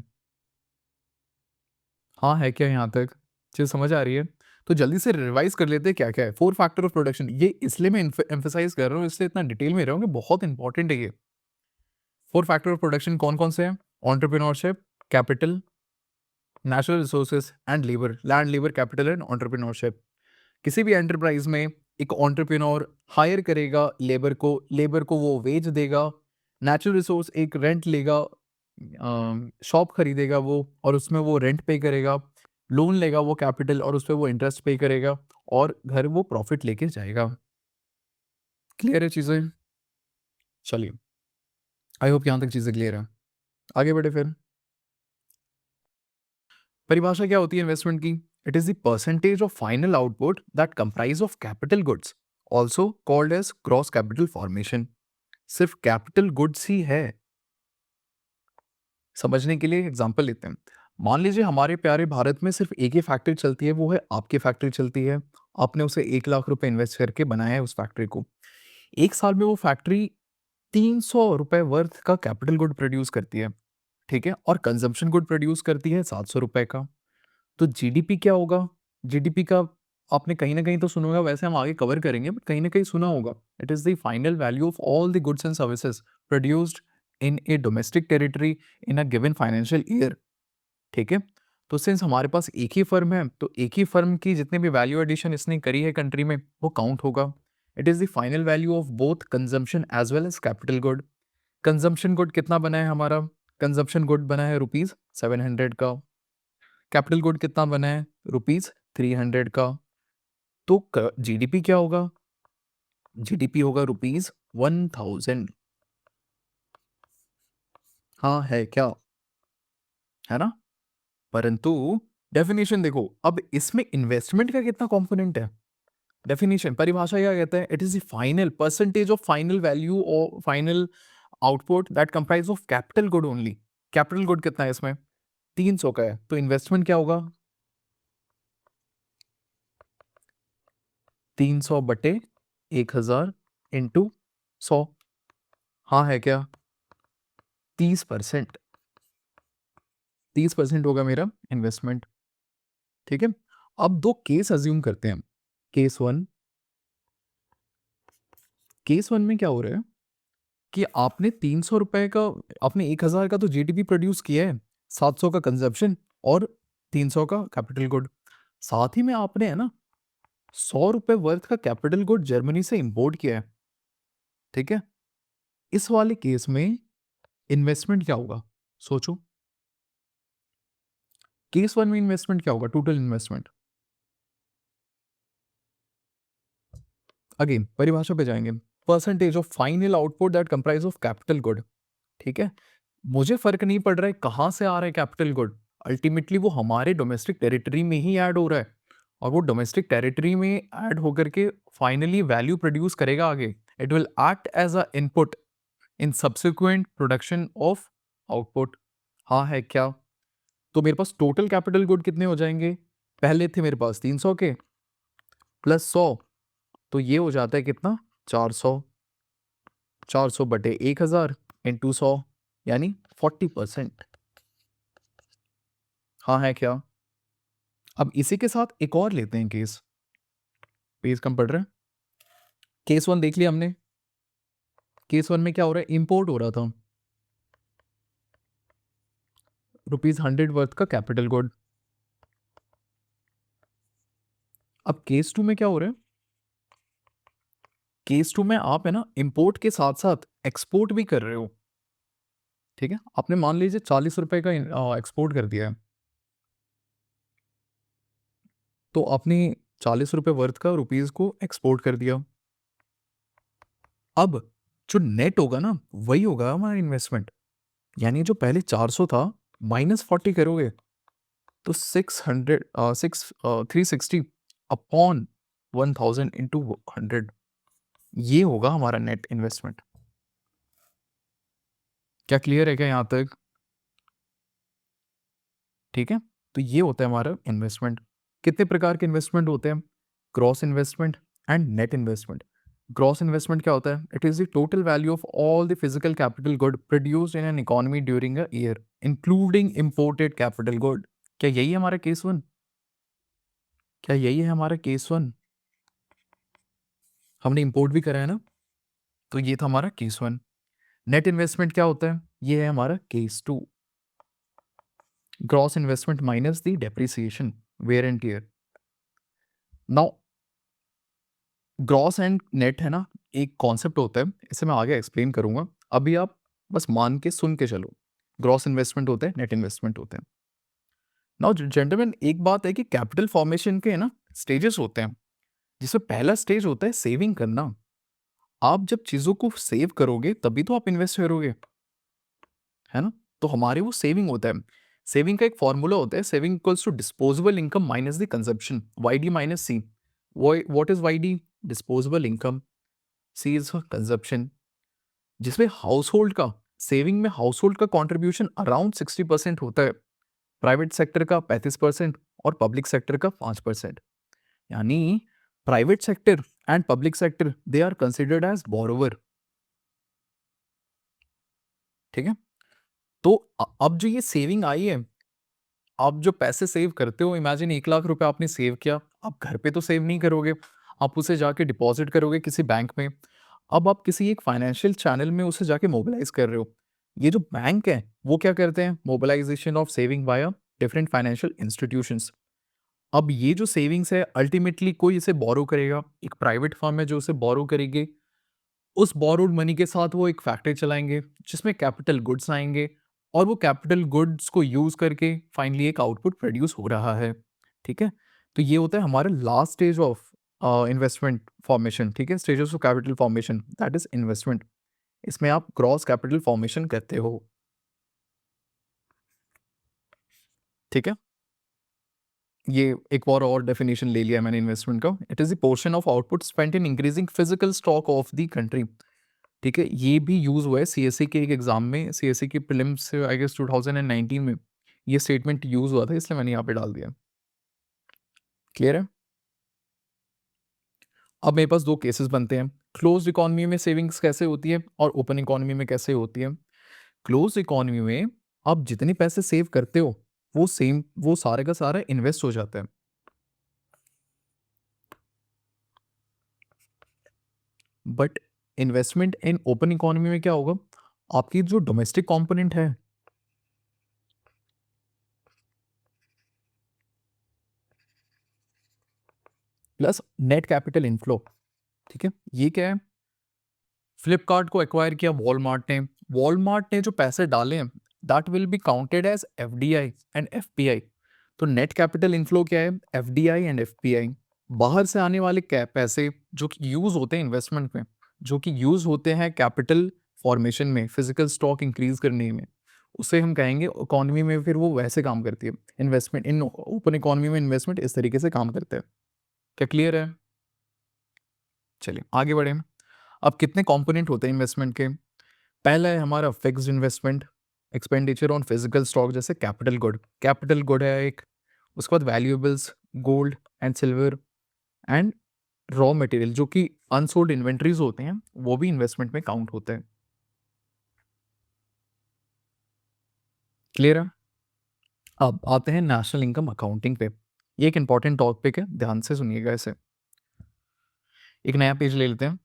हाँ, है क्या यहाँ तक? चीज़ समझ आ रही है? तो जल्दी से रिवाइज़ कर लेते हैं क्या-क्या है। 4 फैक्टर ऑफ प्रोडक्शन, ये इसलिए मैं एम्फसाइज़ कर रहा हूँ, इससे इतना डिटेल में रहा हूँ कि बहुत इंपॉर्टेंट है ये। 4 फैक्टर ऑफ प्रोडक्शन कौन-कौन से हैं? Entrepreneurship, capital, natural resources and labour, land, labour, capital and entrepreneurship. किसी भी एंटरप्राइज में एक एंटरप्रेन्योर हायर करेगा लेबर को वो वेज देगा, नेचुरल रिसोर्स एक रेंट लेगा, शॉप खरीदेगा वो और उसमें वो रेंट पे करेगा, लोन लेगा वो कैपिटल और उस पे वो इंटरेस्ट पे करेगा, और घर वो प्रॉफिट लेके जाएगा। क्लियर है चीज़ें? चलिए, आई होप यहाँ तक चीज़ें क्लियर है। आगे बढ़े फिर। परिभाषा क्या होती है इन्वेस्टमेंट की? It is the percentage of final output that comprise of capital goods, also called as cross capital formation. सिर्फ कैपिटल गुड्स ही है। समझने के लिए एग्जांपल लेते हैं। मान लीजिए हमारे प्यारे भारत में सिर्फ एक ही फैक्ट्री चलती है, वो है आपकी फैक्ट्री चलती है। आपने उसे 1 लाख रुपए इन्वेस्ट करके बनाया है उस फैक्ट्री को। एक साल में वो फैक्ट्री 300 रुपए वर्थ का कैपिटल गुड प्रोड्यूस करती है। ठीक है, और कंजम्पशन गुड प्रोड्यूस करती है 700 रुपए का। तो जीडीपी क्या होगा? जीडीपी का आपने कहीं ना कहीं तो सुना होगा, वैसे हम आगे कवर करेंगे, बट कहीं ना कहीं सुना होगा। It is the final value of all the goods and services produced in A domestic territory in a given financial year. ठीक है, तो सिंस हमारे पास एक ही फर्म है, तो एक ही फर्म की जितने भी वैल्यू एडिशन इसने करी है कंट्री में, वो काउंट होगा। It is the final value of both consumption as well as capital good. Consumption good कितना बना है हमारा? कंजम्पशन गुड बना है ₹700 का। कैपिटल गुड कितना बना है? ₹300 का। तो जीडीपी क्या होगा? जीडीपी होगा ₹1000। हाँ है क्या? है ना? परंतु डेफिनेशन देखो, अब इसमें इन्वेस्टमेंट का कितना कंपोनेंट है? डेफिनेशन परिभाषा क्या कहता है? It is the final percentage of final value और final output that comprise of capital good only. Capital good कितना है इसमें? 300 का है, तो इन्वेस्टमेंट क्या होगा? 300 बटे 1000 इंटू 100। हाँ है क्या? 30%। 30% होगा मेरा इन्वेस्टमेंट। ठीक है, अब दो केस अज्यूम करते हैं। केस वन, केस वन में क्या हो रहा है कि आपने 300 रुपए का, आपने 1000 का तो जीडीपी प्रोड्यूस किया है, 700 का कंजप्शन और 300 का कैपिटल गुड। साथ ही में आपने है ना 100 रुपए वर्थ का कैपिटल गुड जर्मनी से इंपोर्ट किया है। ठीक है, इस वाले केस में इन्वेस्टमेंट क्या होगा? सोचो, केस वन में इन्वेस्टमेंट क्या होगा? Total investment. अगेन परिभाषा पे जाएंगे। Percentage of final output that comprise of capital good. ठीक है, मुझे फर्क नहीं पड़ रहा है कहां से आ रहा है कैपिटल गुड, अल्टीमेटली वो हमारे डोमेस्टिक टेरिटरी में ही ऐड हो रहा है, और वो डोमेस्टिक टेरिटरी में ऐड होकर के फाइनली वैल्यू प्रोड्यूस करेगा आगे। It will act as a input in subsequent production of output. हाँ है क्या? तो मेरे पास टोटल कैपिटल गुड कितने हो जाएंगे? पहले थे मेरे पास 300 के प्लस 100, तो ये हो जाता है कितना? 400। 400 बटे 1000 इंटू 100, यानी 40%। हाँ है क्या? अब इसी के साथ एक और लेते हैं केस। पेज कम पड़ रहा है। केस वन देख लिया हमने। केस वन में क्या हो रहा है? इंपोर्ट हो रहा था ₹100 वर्थ का कैपिटल गुड। अब केस टू में क्या हो रहा है? केस टू में आप है ना इंपोर्ट के साथ साथ एक्सपोर्ट भी कर रहे हो। ठीक है, आपने मान लीजिए 40 रुपए का एक्सपोर्ट कर दिया है, तो आपने 40 रुपए वर्थ का रुपीज को एक्सपोर्ट कर दिया। अब जो नेट होगा ना, वही होगा हमारा इन्वेस्टमेंट। यानी जो पहले 400 था, -40 करोगे तो 360 अपॉन 1000 इंटू 100, ये होगा हमारा नेट इन्वेस्टमेंट। क्या क्लियर है क्या यहाँ तक? ठीक है, तो ये होता है हमारा इन्वेस्टमेंट। कितने प्रकार के इन्वेस्टमेंट होते हैं? Gross investment and net investment. Gross investment क्या होता है? It is the total value of all the physical capital good produced in an economy during a year including imported capital good. क्या यही है हमारा केस वन? क्या यही है हमारा केस वन? हमने इंपोर्ट भी करा है ना, तो ये था हमारा केस वन। नेट इन्वेस्टमेंट क्या होता है? ये है हमारा case two. Gross investment minus the depreciation, wear and tear. Now gross and net है ना, एक कॉन्सेप्ट होता है, इसे मैं आगे एक्सप्लेन करूंगा। अभी आप बस मान के सुन के चलो। ग्रॉस इन्वेस्टमेंट होते हैं, नेट इन्वेस्टमेंट होते हैं। नाउ जेंटलमैन, एक बात है कि कैपिटल फॉर्मेशन के ना स्टेजेस होते हैं, जिसमें पहला स्टेज होता है सेविंग करना। आप जब चीजों को सेव करोगे तभी तो आप इन्वेस्ट करोगे, है ना? तो हमारे वो सेविंग होता है। सेविंग का एक फॉर्मूला होता है, saving equals to disposable income minus the consumption, Y D minus C. What is Y D? Disposable income. C is consumption. जिसमें हाउस होल्ड का, सेविंग में हाउस होल्ड का कॉन्ट्रीब्यूशन अराउंड 60% होता है, प्राइवेट सेक्टर का 35% और पब्लिक सेक्टर का 5%। यानी private sector and public sector they are considered as borrower. ठीक है, तो अब जो ये सेविंग आई है, आप जो पैसे सेव करते हो, इमेजिन 1 लाख रुपए आपने सेव किया, आप घर पे तो सेव नहीं करोगे, आप उसे जाके डिपॉज़िट करोगे किसी बैंक में। अब आप किसी एक फाइनेंशियल चैनल में उसे जाके मोबिलाइज़ कर रहे हो। ये जो बैंक है, वो क्या करते हैं? Mobilisation of saving via different financial institutions. अब ये जो सेविंग्स है अल्टीमेटली कोई इसे बोरो करेगा, एक प्राइवेट फर्म है जो इसे बोरो करेगी, उस बोरोड मनी के साथ वो एक फैक्ट्री चलाएँगे, जिसमें कैपिटल गुड्स आएँगे और वो कैपिटल गुड्स को यूज़ करके फाइनली एक आउटपुट प्रोड्यूस हो रहा है, ठीक है? तो ये होता है हमारा last stage of investment formation, ठीक है? Stages of capital formation that is investment. इसमें आप ग्रॉस कैपिटल फॉर्मेशन करते हो, ठीक है? ये एक और डेफिनेशन ले लिया है मैंने इन्वेस्टमेंट का। It is the portion of output spent in increasing physical stock of the country. ठीक है, ये भी यूज़ हुआ है सीएसई के एक एग्ज़ाम में, सीएसई की प्रीलिम्स आई गेस 2019 में ये स्टेटमेंट यूज़ हुआ था, इसलिए मैंने यहाँ पे डाल दिया। क्लियर है? अब मेरे पास 2 केसेस बनते हैं। क्लोज़्ड इकोनॉमी में सेविंग्स कैसे होती है और ओपन इकोनॉमी में कैसे होती है? क्लोज़्ड इकोनॉमी में आप जितने पैसे सेव करते हो, वो सारे का सारा इन्वेस्ट हो जाता है। But investment in open economy में क्या होगा? आपकी जो डोमेस्टिक कंपोनेंट है, प्लस नेट कैपिटल इनफ्लो, ठीक है? ये क्या है? फ्लिपकार्ट को एक्वायर किया वॉलमार्ट ने। वॉलमार्ट ने जो पैसे डाले हैं, that will be counted as FDI and FPI. तो नेट कैपिटल इनफ्लो क्या है? FDI and FPI. बाहर से आने वाले कै पैसे जो कि यूज़ होते हैं इन्वेस्टमेंट में, जो कि यूज़ होते हैं कैपिटल फॉर्मेशन में, फिजिकल स्टॉक इंक्रीज़ करने में, उसे हम कहेंगे इकोनॉमी में फिर वो वैसे काम करती है। इन्वेस्टमेंट इन ओपन इकोनॉमी में इन्वेस्टमेंट इस तरीके से काम करता है। क्या क्लियर है? चलिए आगे बढ़ें। अब कितने कंपोनेंट होते हैं इन्वेस्टमेंट के? पहला है हमारा fixed investment, expenditure on physical stock जैसे कैपिटल गुड है एक। उसके बाद valuables, gold and silver and raw material जो कि अनसोल्ड इन्वेंटरीज होते हैं, वो भी इन्वेस्टमेंट में काउंट होते हैं। क्लियर है? अब आते हैं नेशनल इनकम अकाउंटिंग पे। ये एक इंपॉर्टेंट टॉपिक है, ध्यान से सुनिएगा इसे। एक नया पेज ले लेते हैं।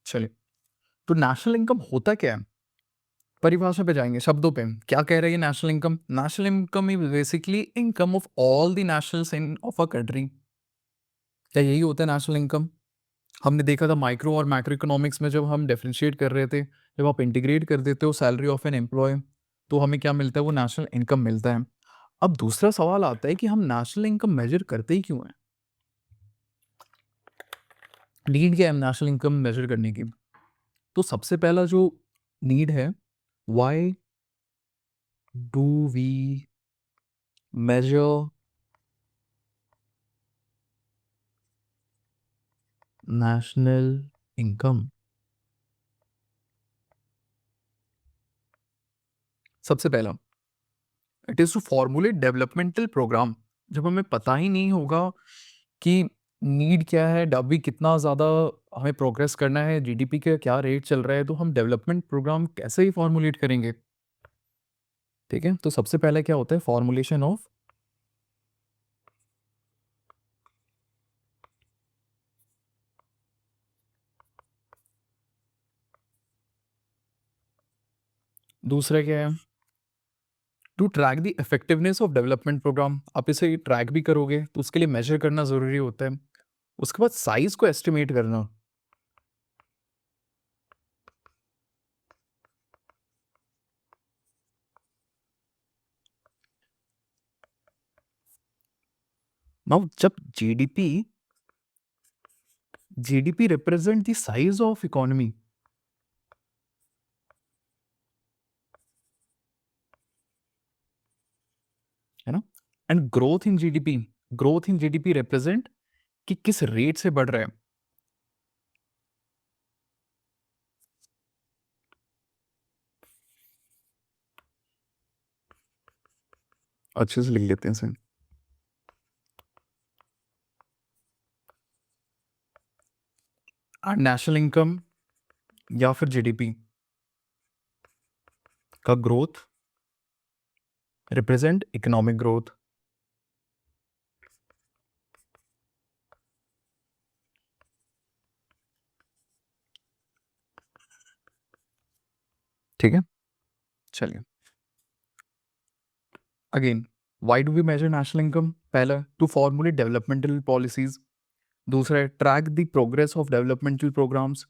चलिए, तो नेशनल इनकम होता क्या है? परिभाषा पे जाएंगे, शब्दों पे। क्या कह रही है national income? National income is basically income of all the nationals in of a country. क्या यही होता है नेशनल इनकम? हमने देखा था माइक्रो और मैक्रो इकोनॉमिक्स में, जब हम डिफरेंशिएट कर रहे थे, जब आप इंटीग्रेट कर देते हो सैलरी ऑफ एन एम्प्लॉय, तो हमें क्या मिलता है? वो नेशनल इनकम मिलता है। अब दूसरा सवाल आता है कि हम नेशनल इनकम मेजर करते ही क्यों हैं? नीड क्या है नेशनल इनकम मेजर करने की? तो सबसे पहला जो नीड है, why do we measure national income? सबसे पहला, it is to formulate developmental programme. जब हमें पता ही नहीं होगा कि नीड क्या है, अभी कितना ज़्यादा हमें प्रोग्रेस करना है, जीडीपी का क्या रेट चल रहा है, तो हम डेवलपमेंट प्रोग्राम कैसे ही फॉर्मुलेट करेंगे? ठीक है, तो सबसे पहले क्या होता है? फॉर्मुलेशन ऑफ दूसरा क्या है? To track the effectiveness of development programme. आप इसे ट्रैक भी करोगे तो उसके लिए मेजर करना ज़रूरी होता है। उसके बाद साइज़ को एस्टिमेट करना। नाउ जब GDP GDP represent the size of economy, है ना? And growth in GDP represent कि किस रेट से बढ़ रहा है। अच्छे से लिख लेते हैं इसे। नेशनल इनकम या फिर जीडीपी का ग्रोथ रिप्रेजेंट इकोनॉमिक ग्रोथ। ठीक है, चलिए again, why do we measure national income? पहला, टू फॉर्मुलेट डेवलपमेंटल पॉलिसीज। दूसरा है track the progress of developmental programmes.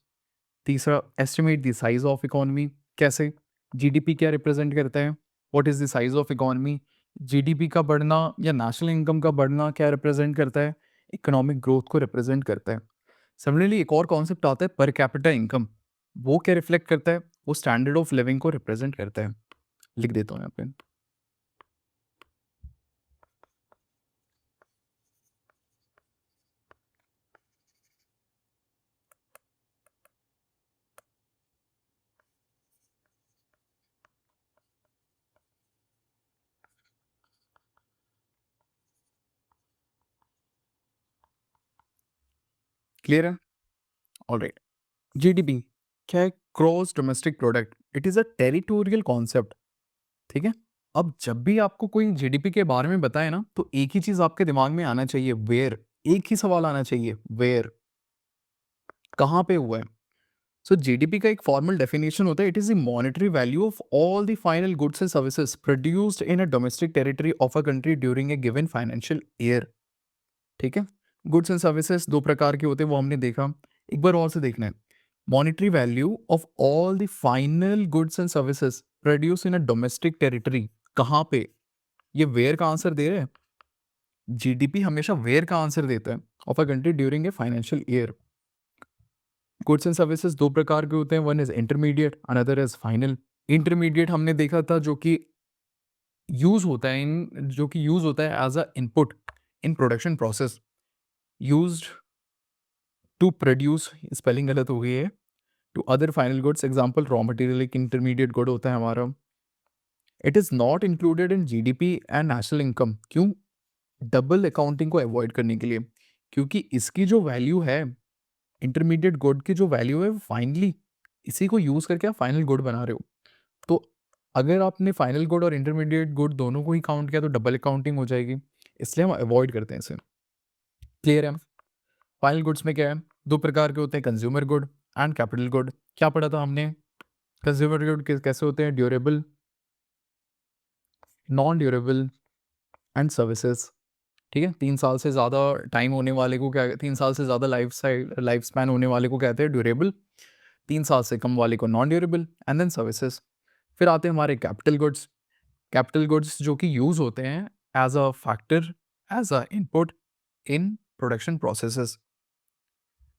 तीसरा, estimate the size of economy. कैसे? जीडीपी क्या रिप्रेजेंट करता है? What is the size of economy? GDP का बढ़ना या नेशनल इनकम का बढ़ना क्या रिप्रेजेंट करता है? इकोनॉमिक ग्रोथ को रिप्रेजेंट करता है। सिमिलरली एक और कॉन्सेप्ट आता है पर कैपिटा इनकम। वो क्या रिफ्लेक्ट करता है? वो स्टैंडर्ड ऑफ लिविंग को रिप्रेजेंट करता है। लिख देता हूँ यहाँ पे। क्लियर है? ऑलराइट। जीडीपी क्या है? Gross domestic product. It is a territorial concept. ठीक है, अब जब भी आपको कोई जीडीपी के बारे में बताए ना, तो एक ही चीज आपके दिमाग में आना चाहिए, वेयर। एक ही सवाल आना चाहिए, वेयर, कहाँ पे हुआ है। सो जीडीपी का एक फॉर्मल डेफिनेशन होता है, it is the monetary value of all the final goods and services produced in a domestic territory of a country during A given financial year. ठीक है, गुड्स एंड सर्विसेज दो प्रकार के होते हैं, वो हमने देखा। एक बार और से देखना है, monetary value of all the final goods and services produce in a domestic territory. कहाँ पे? ये वेयर का आंसर दे रहे हैं। जीडीपी हमेशा वेयर का आंसर देता है, of a country during a financial year. Goods and services दो प्रकार के होते हैं, one is intermediate, another is final. Intermediate हमने देखा था जो कि यूज होता है as a input in production process, used to produce, spelling गलत हो गई है, to other final goods. Example raw material एक इंटरमीडिएट गुड होता है हमारा। It is not included in GDP and national income. क्यों? डबल अकाउंटिंग को अवॉइड करने के लिए, क्योंकि इसकी जो वैल्यू है, इंटरमीडिएट गुड की जो वैल्यू है, फाइनली इसी को यूज करके आप फाइनल गुड बना रहे हो। तो अगर आपने फाइनल गुड और इंटरमीडिएट गुड दोनों को ही काउंट किया तो डबल अकाउंटिंग हो जाएगी, इसलिए हम अवॉइड करते हैं इसे। क्लियर है? फाइनल गुड्स में क्या है? दो प्रकार के होते हैं, consumer good and capital good. क्या पढ़ा था हमने? कंज्यूमर गुड कैसे होते हैं? Durable, non durable and services. ठीक है, 3 साल से ज़्यादा टाइम होने वाले को क्या, 3 साल से ज़्यादा लाइफ स्पैन होने वाले को कहते हैं ड्यूरेबल, 3 साल से कम वाले को non durable, and then services. फिर आते हैं हमारे कैपिटल गुड्स। कैपिटल गुड्स जो कि यूज होते हैं as a factor, as a input in production processes.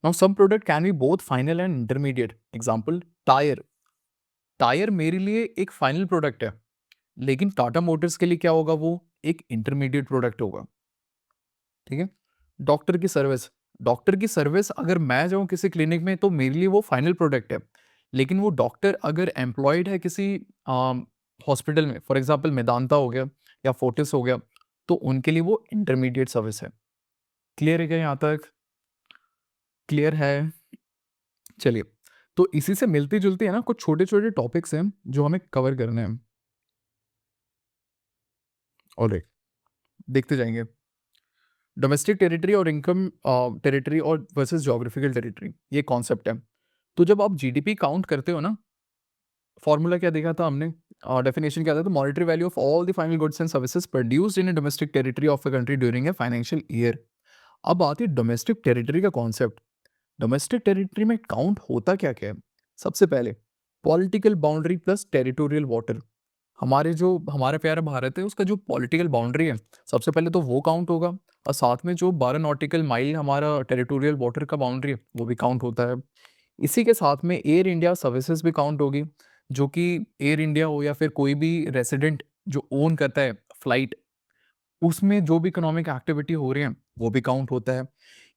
Now some product can be both final and intermediate. Example tyre. Tyre मेरे लिए एक फाइनल प्रोडक्ट है, लेकिन टाटा मोटर्स के लिए क्या होगा? वो एक इंटरमीडिएट प्रोडक्ट होगा। ठीक है, डॉक्टर की सर्विस। डॉक्टर की सर्विस अगर मैं जाऊँ किसी क्लिनिक में तो मेरे लिए वो फाइनल प्रोडक्ट है, लेकिन वो डॉक्टर अगर एम्प्लॉयड है किसी हॉस्पिटल में, फॉर एग्जांपल मेदांता हो गया या फोर्टिस हो गया, तो उनके लिए वो इंटरमीडिएट सर्विस है। क्लियर है क्या यहाँ तक? क्लियर है? चलिए, तो इसी से मिलती जुलती है ना कुछ छोटे छोटे टॉपिक्स हैं जो हमें कवर करने हैं। ऑलराइट, देखते जाएंगे। डोमेस्टिक टेरिटरी और इनकम टेरिटरी और वर्सेस ज्योग्राफिकल टेरिटरी, ये कॉन्सेप्ट है। तो जब आप जीडीपी काउंट करते हो ना, फॉर्मूला क्या देखा था हमने? डेफिनेशन क्या था? तो monetary value of all the final goods and services produced in domestic territory of a country during a financial year. अब आती है डोमेस्टिक टेरिटरी का कॉन्सेप्ट। डोमेस्टिक टेरिटरी में काउंट होता क्या क्या है? सबसे पहले political boundary plus territorial water. हमारा प्यारा भारत है, उसका जो पॉलिटिकल बाउंड्री है, सबसे पहले तो वो काउंट होगा, और साथ में जो 12 नॉटिकल माइल हमारा टेरिटोरियल वाटर का बाउंड्री है वो भी काउंट होता है। इसी के साथ में एयर इंडिया सर्विसेज भी काउंट होगी, जो कि एयर इंडिया हो या फिर कोई भी रेसिडेंट जो ओन करता है फ्लाइट, उसमें जो भी इकोनॉमिक एक्टिविटी हो रही है वो भी काउंट होता है।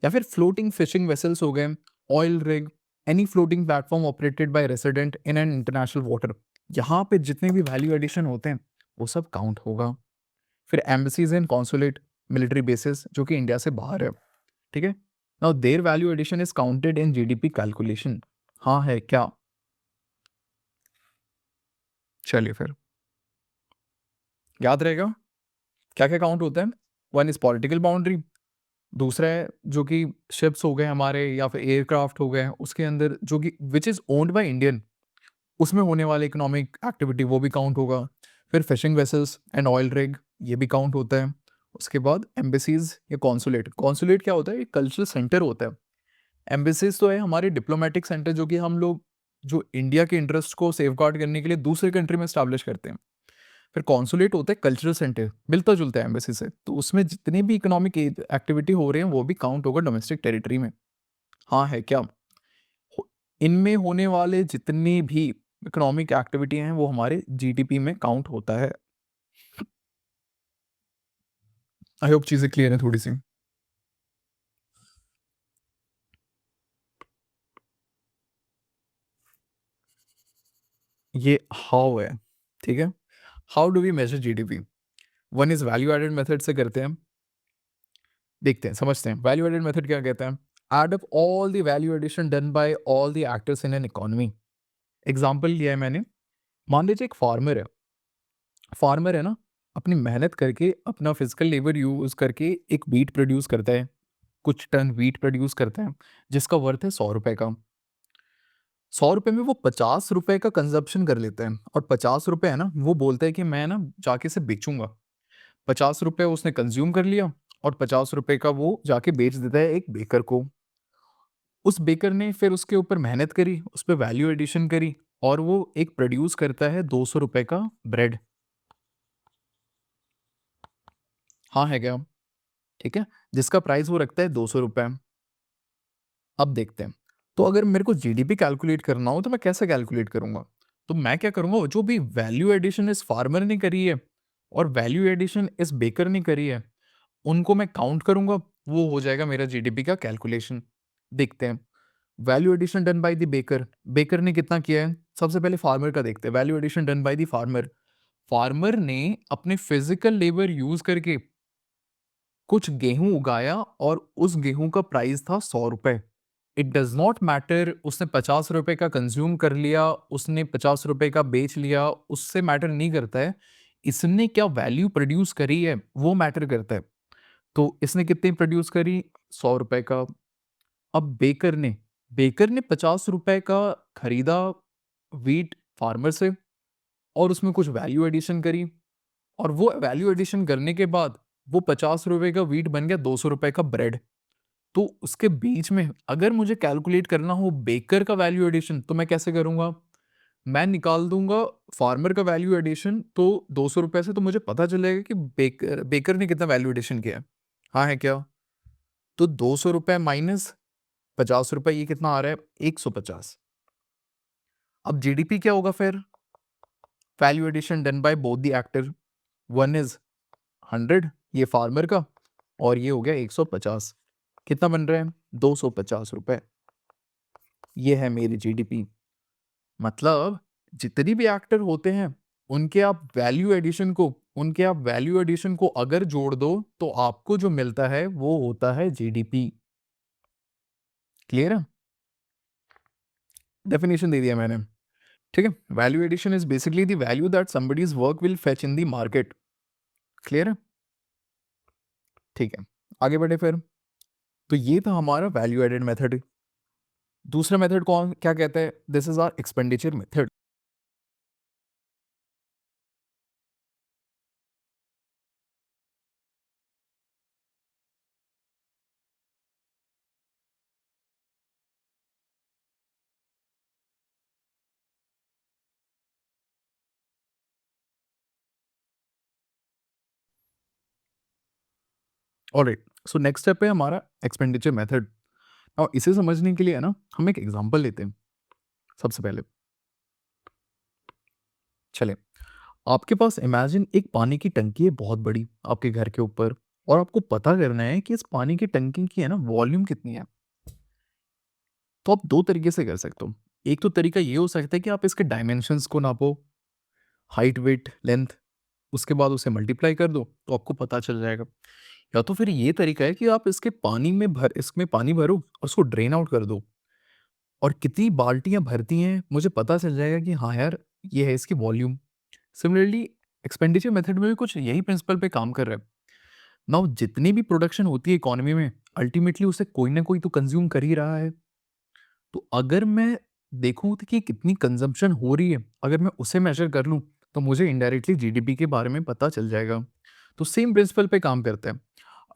या फिर फ्लोटिंग फिशिंग वेसल्स हो गए, oil rig, any floating platform operated by resident in an international water, यहाँ पे जितने भी वैल्यू एडिशन होते हैं वो सब काउंट होगा। फिर embassies and consulate, military basis जो कि इंडिया से बाहर है, ठीक है। Now their value addition is counted in GDP calculation. हाँ है क्या? चलिए फिर याद रहेगा क्या क्या काउंट होता है। वन इज पॉलिटिकल बाउंड्री, दूसरा है जो कि शिप्स हो गए हमारे या फिर एयरक्राफ्ट हो गए, उसके अंदर जो कि which is owned by Indian, उसमें होने वाले इकोनॉमिक एक्टिविटी वो भी काउंट होगा। फिर fishing vessels and oil rig, ये भी काउंट होता है। उसके बाद एम्बेसीज या कॉन्सुलेट, कॉन्सुलेट क्या होता है? एक कल्चरल सेंटर होता है। एम्बेसीज तो है हमारे डिप्लोमेटिक सेंटर जो कि हम लोग जो इंडिया के इंटरेस्ट को सेफगार्ड करने के लिए दूसरे कंट्री में स्टैब्लिश करते हैं। फिर कॉन्सुलेट होता है कल्चरल सेंटर, मिलता जुलता है एम्बेसी से, तो उसमें जितने भी इकोनॉमिक एक्टिविटी हो रहे हैं वो भी काउंट होगा डोमेस्टिक टेरिटरी में। हाँ है क्या? इनमें होने वाले जितनी भी इकोनॉमिक एक्टिविटी हैं वो हमारे जीडीपी में काउंट होता है। आई होप चीजें क्लियर है थोड़ी सी। ये हाउ है, ठीक है। How do we measure GDP? One is value added method से करते हैं। देखते हैं, समझते हैं वैल्यू एडेड मेथड क्या कहता है। Add up all the value addition done by all the actors in an economy. Example लिया है मैंने। मान लीजिए एक फार्मर है ना, अपनी मेहनत करके अपना फिजिकल लेबर यूज करके एक वीट प्रोड्यूस करता है, कुछ टन वीट प्रोड्यूस करता है जिसका वर्थ है 100 रुपए का। 100 रुपए में वो 50 रुपए का कंजप्शन कर लेता है, और 50 रुपए है ना वो बोलता है कि मैं ना जाके इसे बेचूंगा। 50 रुपए उसने कंज्यूम कर लिया, और 50 रुपए का वो जाके बेच देता है एक बेकर को। उस बेकर ने फिर उसके ऊपर मेहनत करी, उस पर वैल्यू एडिशन करी, और वो एक प्रोड्यूस करता है 200 रुपए का ब्रेड। हाँ है क्या? ठीक है, जिसका प्राइस वो रखता है 200 रुपए। अब देखते हैं, तो अगर मेरे को जीडीपी कैलकुलेट करना हो तो मैं कैसे कैलकुलेट करूंगा? तो मैं क्या करूंगा, जो भी वैल्यू एडिशन इस फार्मर ने करी है और वैल्यू एडिशन इस बेकर ने करी है, उनको मैं काउंट करूंगा। वो हो जाएगा मेरा जीडीपी का कैलकुलेशन। देखते हैं, value addition done by the baker, baker ने कितना किया है? सबसे पहले फार्मर का देखते हैं, value addition done by the farmer. Farmer ने अपने फिजिकल लेबर यूज करके कुछ गेहूं उगाया, और उस गेहूं का प्राइस था 100 रुपए। इट डज नॉट मैटर उसने 50 रुपए का कंज्यूम कर लिया, उसने 50 रुपए का बेच लिया, उससे मैटर नहीं करता है। इसने क्या वैल्यू प्रोड्यूस करी है वो मैटर करता है। तो इसने कितनी प्रोड्यूस करी? 100 रुपए का। अब बेकर ने 50 रुपए का खरीदा वीट फार्मर से, और उसमें कुछ वैल्यू एडिशन करी, और वो वैल्यू एडिशन करने के बाद वो 50 रुपए का वीट बन गया 200 रुपए का ब्रेड। तो उसके बीच में अगर मुझे कैलकुलेट करना हो बेकर का वैल्यू एडिशन तो मैं कैसे करूंगा? मैं निकाल दूंगा फार्मर का वैल्यू एडिशन, तो 200 रुपए से तो मुझे पता चलेगा कि बेकर बेकर ने कितना वैल्यू एडिशन किया है। हाँ है क्या? तो 200 रुपए माइनस 50 रुपए, ये कितना आ रहा है? 150। अब जीडीपी क्या होगा फिर? Value addition done by both the actor. One is 100, ये फार्मर का, और ये हो गया 150। कितना बन रहा है? 250 रुपए। ये है मेरी जीडीपी। मतलब जितनी भी एक्टर होते हैं, उनके आप वैल्यू एडिशन को अगर जोड़ दो तो आपको जो मिलता है वो होता है जीडीपी। क्लियर है? डेफिनेशन दे दिया मैंने, ठीक है। Value addition is basically the value that somebody's work will fetch in the market. Clear है? ठीक है, आगे बढ़े फिर। तो ये था हमारा वैल्यू एडेड मेथड। दूसरा मेथड कौन क्या कहता है? This is our expenditure method. Alright, so next step है हमारा एक्सपेंडिचर मेथड। और इसे समझने के लिए है ना, हम एक एग्जांपल लेते हैं। सबसे पहले चले, आपके पास इमेजिन एक पानी की टंकी है बहुत बड़ी आपके घर के ऊपर, और आपको पता करना है कि इस पानी की टंकी की है ना वॉल्यूम कितनी है। तो आप दो तरीके से कर सकते हो। एक तो तरीका ये हो सकता है कि आप इसके डायमेंशंस को नापो, हाइट वेट लेंथ, उसके बाद उसे मल्टीप्लाई कर दो तो आपको पता चल जाएगा। या तो फिर ये तरीका है कि आप इसमें पानी भरो और उसको ड्रेन आउट कर दो और कितनी बाल्टियाँ भरती हैं, मुझे पता चल जाएगा कि हाँ यार, ये है इसकी वॉल्यूम। सिमिलरली एक्सपेंडिचर मेथड में भी कुछ यही प्रिंसिपल पे काम कर रहा है। नाउ जितनी भी प्रोडक्शन होती है इकोनॉमी में, अल्टीमेटली उसे कोई ना कोई तो कंज्यूम कर ही रहा है। तो अगर मैं देखूँ तो कि कितनी कंजम्पशन हो रही है, अगर मैं उसे मेजर कर लूँ, तो मुझे इनडायरेक्टली जीडीपी के बारे में पता चल जाएगा। तो सेम प्रिंसिपल पे काम करता है।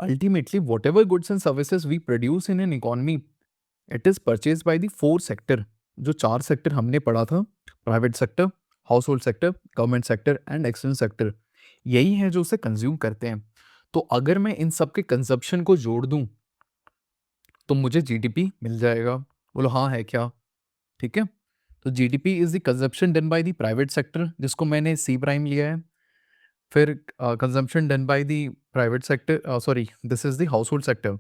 Ultimately whatever goods and services we produce in an economy, it is purchase by the 4 sector. जो 4 सेक्टर हमने पढ़ा था, private sector, household sector, government sector and external sector, यही है जो उसे कंज्यूम करते हैं। तो अगर मैं इन सब के कंजप्शन को जोड़ दूं तो मुझे जीडीपी मिल जाएगा। बोलो हाँ है क्या? ठीक है। तो GDP is the consumption done by the private sector, जिसको मैंने सी प्राइम लिया है। फिर consumption done by the private sector, sorry, this is the house hold sector.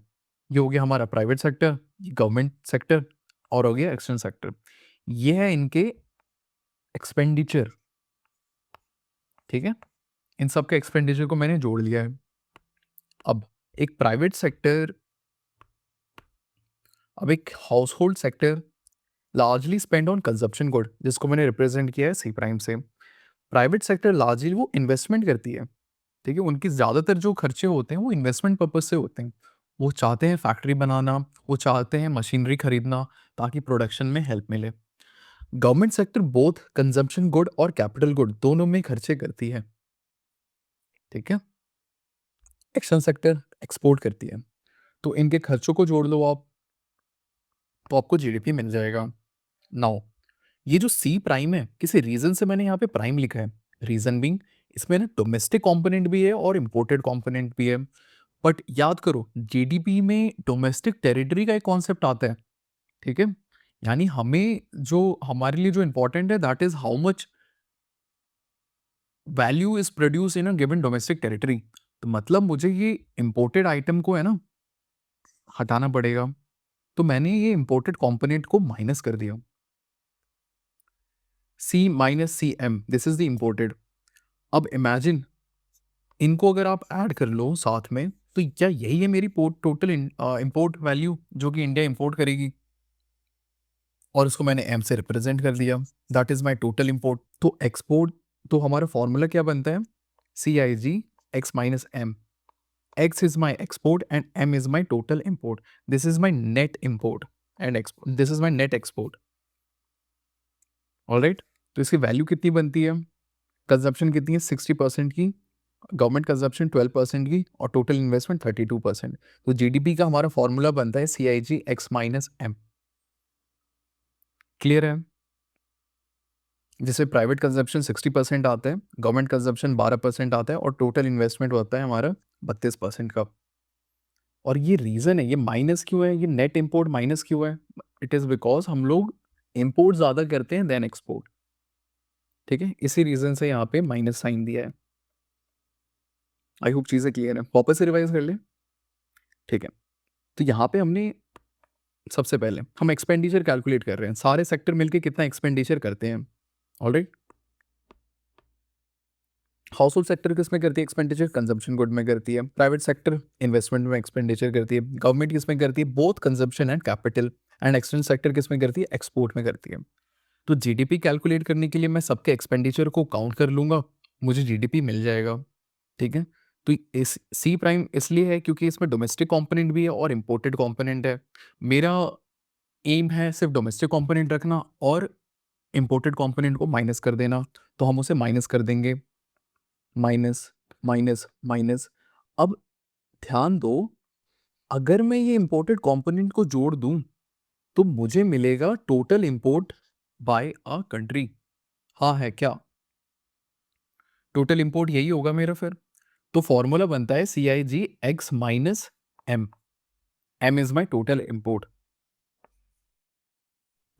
ये हो गया हमारा प्राइवेट सेक्टर, ये गवर्नमेंट सेक्टर और हो गया एक्सटर्नल सेक्टर। ये है इनके एक्सपेंडिचर। ठीक है, इन सब के एक्सपेंडिचर को मैंने जोड़ लिया है। अब एक प्राइवेट सेक्टर, अब एक house hold sector largely spend on consumption good, जिसको मैंने रिप्रेजेंट किया है सी प्राइम से। प्राइवेट सेक्टर लार्जली वो इन्वेस्टमेंट करती है। ठीक है, उनकी ज़्यादातर जो खर्चे होते हैं वो इन्वेस्टमेंट पर्पज से होते हैं। वो चाहते हैं फैक्ट्री बनाना, वो चाहते हैं मशीनरी खरीदना ताकि प्रोडक्शन में हेल्प मिले। Government sector both consumption good और कैपिटल गुड दोनों में खर्चे करती है। ठीक है, एक्शन सेक्टर एक्सपोर्ट करती है। तो इनके खर्चों को जोड़ लो आप, तो आपको जीडीपी मिल जाएगा। नाउ ये जो सी प्राइम है, किसी रीजन से मैंने यहाँ पे प्राइम लिखा है। रीजन बीइंग, इसमें ना डोमेस्टिक कंपोनेंट भी है और इंपोर्टेड कंपोनेंट भी है। बट याद करो, जीडीपी में डोमेस्टिक टेरिटरी का एक कॉन्सेप्ट आता है। ठीक है, यानी हमें जो हमारे लिए जो इंपॉर्टेंट है that is how much value is produce in a given domestic territory. तो मतलब मुझे ये इंपोर्टेड आइटम को है ना हटाना पड़ेगा। तो मैंने ये इंपोर्टेड कंपोनेंट को माइनस कर दिया। C minus C M, this is the imported. अब इमेजिन, इनको अगर आप ऐड कर लो साथ में, तो क्या यही है मेरी टोटल इंपोर्ट वैल्यू जो कि इंडिया इंपोर्ट करेगी? और इसको मैंने एम से रिप्रेजेंट कर दिया, that is my total import. तो एक्सपोर्ट, तो हमारा फॉर्मूला क्या बनता है? C I G X minus M. X is my export and M is my total import. This is my net import and export, this is my net export. Alright, तो इसकी value कितनी बनती है? Consumption कितनी है? 60% की, government consumption 12% की और टोटल इन्वेस्टमेंट 32%। तो जीडीपी का हमारा फॉर्मूला बनता है C I G X minus M. Clear है? जिससे प्राइवेट कंजप्शन 60% आता है, गवर्नमेंट कंजप्शन 12% आता है और टोटल इन्वेस्टमेंट होता है हमारा 32% का। और ये रीज़न है, ये माइनस क्यों है, ये नेट इंपोर्ट माइनस क्यों है? इट इज़ बिकॉज हम लोग इंपोर्ट ज़्यादा करते हैं देन एक्सपोर्ट। ठीक है, इसी रीज़न से यहाँ पे माइनस साइन दिया है। आई होप चीज़ें क्लियर है, वापस से रिवाइज कर ले। ठीक है, तो यहाँ पे हमने सबसे पहले हम एक्सपेंडिचर कैलकुलेट कर रहे हैं, सारे सेक्टर मिलके कितना एक्सपेंडिचर करते हैं। ऑलराइट, हाउस होल्ड सेक्टर किसमें करती है एक्सपेंडिचर? कंजम्पशन गुड में करती है। प्राइवेट सेक्टर इन्वेस्टमेंट में एक्सपेंडिचर करती है। गवर्नमेंट किसमें करती है? Both consumption and capital. And external sector किसमें करती है? एक्सपोर्ट में करती है। तो जीडीपी कैलकुलेट करने के लिए मैं सबके एक्सपेंडिचर को काउंट कर लूंगा, मुझे जीडीपी मिल जाएगा। ठीक है, तो इस सी प्राइम इसलिए है क्योंकि इसमें डोमेस्टिक कंपोनेंट भी है और इम्पोर्टेड कंपोनेंट है। मेरा एम है सिर्फ डोमेस्टिक कंपोनेंट रखना और इम्पोर्टेड कंपोनेंट को माइनस कर देना। तो हम उसे माइनस कर देंगे, माइनस माइनस माइनस। अब ध्यान दो, अगर मैं ये इंपोर्टेड कंपोनेंट को जोड़ दूं तो मुझे मिलेगा total import by a country. हाँ है क्या? टोटल इंपोर्ट यही होगा मेरा फिर। तो फॉर्मूला बनता है C I G X minus M. M is my total import.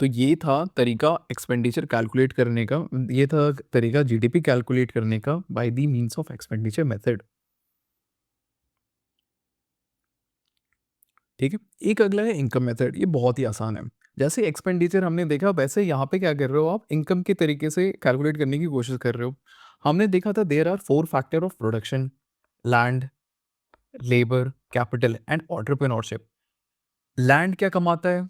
तो ये था तरीका एक्सपेंडिचर कैलकुलेट करने का, ये था तरीका जीडीपी कैलकुलेट करने का by the means of expenditure method. ठीक है, एक अगला है इनकम मेथड। ये बहुत ही आसान है। जैसे एक्सपेंडिचर हमने देखा, वैसे यहाँ पे क्या कर रहे हो आप? इनकम के तरीके से कैलकुलेट करने की कोशिश कर रहे हो। हमने देखा था there are 4 factor of production, land, labour, capital and entrepreneurship. Land क्या कमाता है?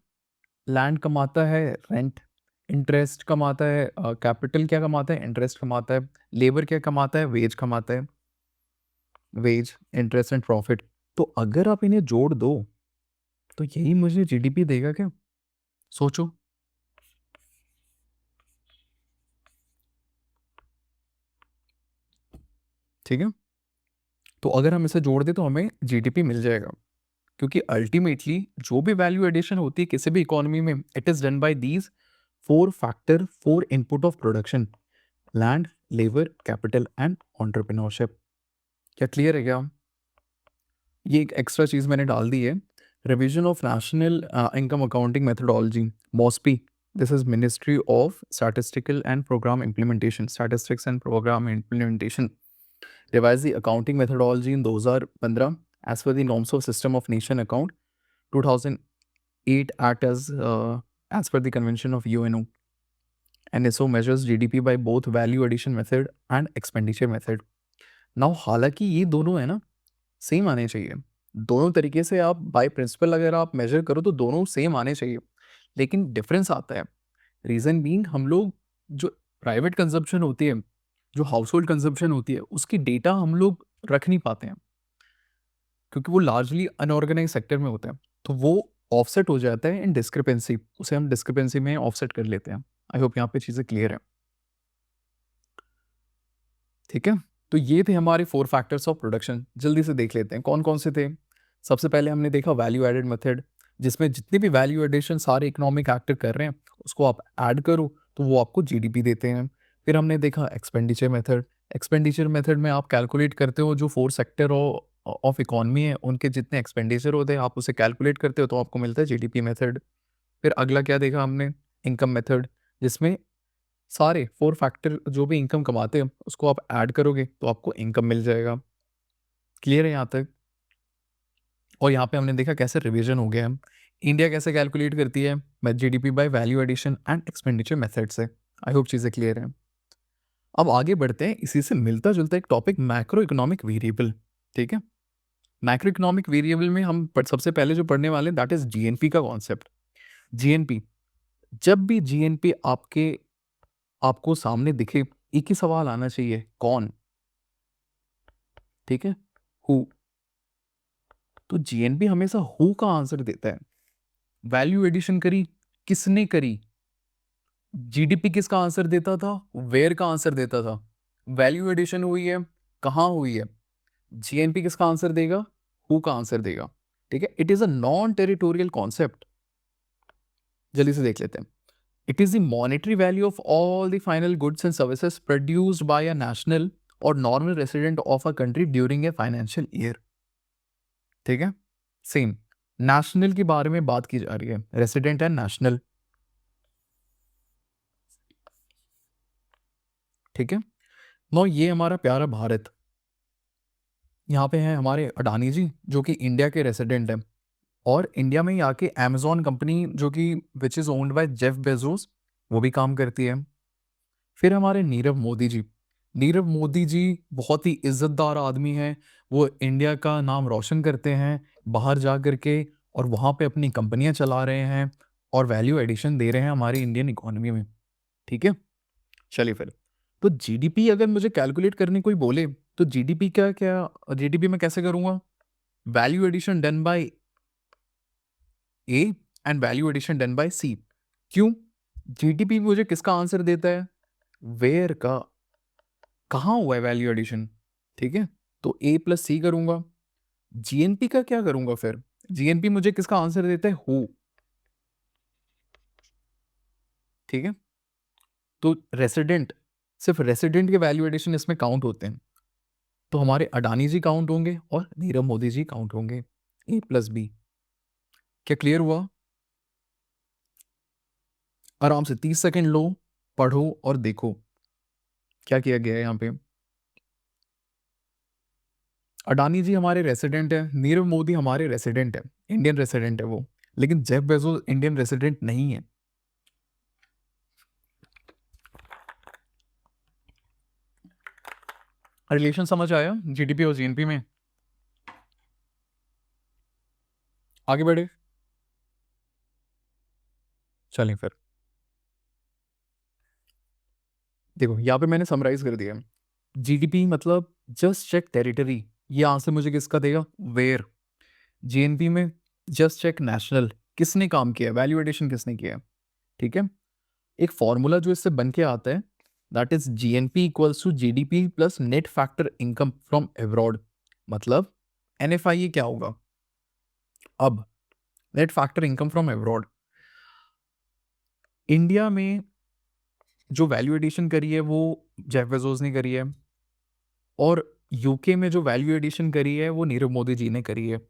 लैंड कमाता है रेंट, इंटरेस्ट कमाता है, कैपिटल क्या कमाता है? इंटरेस्ट कमाता है, लेबर क्या कमाता है? वेज कमाता है, वेज, इंटरेस्ट एंड प्रॉफिट। तो अगर आप इन्हें जोड़ दो तो यही मुझे जीडीपी देगा क्या? सोचो। ठीक है, तो अगर हम इसे जोड़ दें तो हमें जीडीपी मिल जाएगा, क्योंकि अल्टीमेटली जो भी वैल्यू एडिशन होती है किसी भी इकोनॉमी में, it is done by these 4 factor, 4 input of production, land, labour, capital and entrepreneurship. क्या क्लियर है क्या? ये एक एक्स्ट्रा चीज़ मैंने डाल दी है, revision of national income accounting methodology, MoSPI. This is ministry of statistical and programme implementation, statistics and programme implementation revised the accounting methodology in 2015 as per the norms of system of nation account 2008 act as per the convention of UNO. NSO measures GDP by both value addition method and expenditure method. Now हालांकि ये दोनों है ना same आने चाहिए, दोनों तरीके से आप बाय प्रिंसिपल अगर आप मेजर करो तो दोनों सेम आने चाहिए, लेकिन डिफरेंस आता है। रीज़न बीइंग हम लोग जो प्राइवेट कंजप्शन होती है, जो हाउस होल्ड कंजप्शन होती है, उसकी डेटा हम लोग रख नहीं पाते हैं, क्योंकि वो लार्जली अनऑर्गेनाइज सेक्टर में होता है, तो वो ऑफसेट हो जाता है इन डिस्क्रिपेंसी, उसे हम डिस्क्रिपेंसी में ऑफसेट कर लेते हैं। आई होप यहाँ पे चीज़ें क्लियर है। ठीक है, तो ये थे हमारे 4 फैक्टर्स ऑफ प्रोडक्शन। जल्दी से देख लेते हैं कौन कौन से थे। सबसे पहले हमने देखा वैल्यू एडेड मेथड, जिसमें जितने भी वैल्यू एडिशन सारे इकोनॉमिक एक्टर कर रहे हैं उसको आप ऐड करो तो वो आपको जीडीपी देते हैं। फिर हमने देखा एक्सपेंडिचर मेथड। एक्सपेंडिचर मेथड में आप कैलकुलेट करते हो जो 4 सेक्टर ऑफ इकोनॉमी है उनके जितने एक्सपेंडिचर होते हैं, आप उसे कैलकुलेट करते हो तो आपको मिलता है जीडीपी मेथड। फिर अगला क्या देखा हमने? इनकम मेथड, जिसमें सारे 4 फैक्टर जो भी इनकम कमाते हैं उसको आप ऐड करोगे तो आपको इनकम मिल जाएगा। क्लियर है यहाँ तक? और यहाँ पे हमने देखा कैसे रिवीजन हो गया है। इंडिया कैसे कैलकुलेट करती है? GDP by value addition and expenditure method से। आई होप चीज़ें क्लियर हैं। अब आगे बढ़ते हैं, इसी से मिलता जुलता एक टॉपिक, मैक्रो इकोनॉमिक वेरिएबल। ठीक है, मैक्रो इकोनॉमिक वेरिएबल में हम सबसे पहले जो पढ़ने वाले हैं दैट इज जीएनपी का कॉन्सेप्ट। जीएनपी, जब भी जीएनपी आपको सामने दिखे एक ही सवाल आना चाहिए, कौन? ठीक है, हु। तो जीएनपी हमेशा हु का आंसर देता है। वैल्यू एडिशन करी, किसने करी? जीडीपी किसका आंसर देता था? वेयर का आंसर देता था। वैल्यू एडिशन हुई है, कहां हुई है? जीएनपी किसका आंसर देगा? हु का आंसर देगा। ठीक है, it is a non territorial concept. जल्दी से देख लेते हैं। It is the monetary value of all the final goods and services produced by a national और normal resident of a country during a financial year. ठीक है, same national के बारे में बात की जा रही है, रेसिडेंट एंड नेशनल। ठीक है, नो ये हमारा प्यारा भारत, यहाँ पे हैं हमारे अडानी जी जो कि इंडिया के रेसिडेंट हैं, और इंडिया में ही आके अमेजोन कंपनी जो कि which is owned by Jeff Bezos, वो भी काम करती है। फिर हमारे नीरव मोदी जी, नीरव मोदी जी बहुत ही इज्जतदार आदमी हैं, वो इंडिया का नाम रोशन करते हैं बाहर जा कर के, और वहाँ पे अपनी कंपनियाँ चला रहे हैं और वैल्यू एडिशन दे रहे हैं हमारी इंडियन इकोनॉमी में। ठीक है, चलिए फिर, तो जीडीपी अगर मुझे कैलकुलेट करने कोई बोले तो जीडीपी क्या क्या जीडीपी में कैसे करूँगा? Value addition done by A and value addition done by C. क्यों? जीडीपी मुझे किसका आंसर देता है? वेयर का। कहाँ हुआ है वैल्यू एडिशन? ठीक है, तो ए प्लस सी करूंगा। जीएनपी का क्या करूंगा फिर? जीएनपी मुझे किसका आंसर देता है? हु। ठीक है, तो रेसिडेंट, सिर्फ रेसिडेंट के वैल्यू एडिशन इसमें काउंट होते हैं, तो हमारे अडानी जी काउंट होंगे और नीरव मोदी जी काउंट होंगे। ए प्लस बी। क्या क्लियर हुआ? आराम से 30 सेकंड लो, पढ़ो और देखो क्या किया गया है यहाँ पे। अडानी जी हमारे रेसिडेंट है, नीरव मोदी हमारे रेसिडेंट है, इंडियन रेसिडेंट है वो, लेकिन जेफ बेजोस इंडियन रेसिडेंट नहीं है। रिलेशन समझ आया जीडीपी और जीएनपी में? आगे बढ़े, चलें फिर। देखो यहाँ पे मैंने समराइज कर दिया। जीडीपी मतलब जस्ट चेक टेरिटरी, ये आंसर मुझे किसका देगा? वेयर। जीएनपी में जस्ट चेक नेशनल, किसने काम किया, वैल्यू एडिशन किसने किया है। ठीक है, एक फॉर्मूला जो इससे बन के आता है, that is GNP equals to GDP plus net factor income from abroad. मतलब एनएफआई क्या होगा? अब net factor income from abroad, India में जो वैल्यू एडिशन करी है वो जेफ बेजोस ने करी है, और यूके में जो वैल्यू एडिशन करी है वो नीरव मोदी जी ने करी है।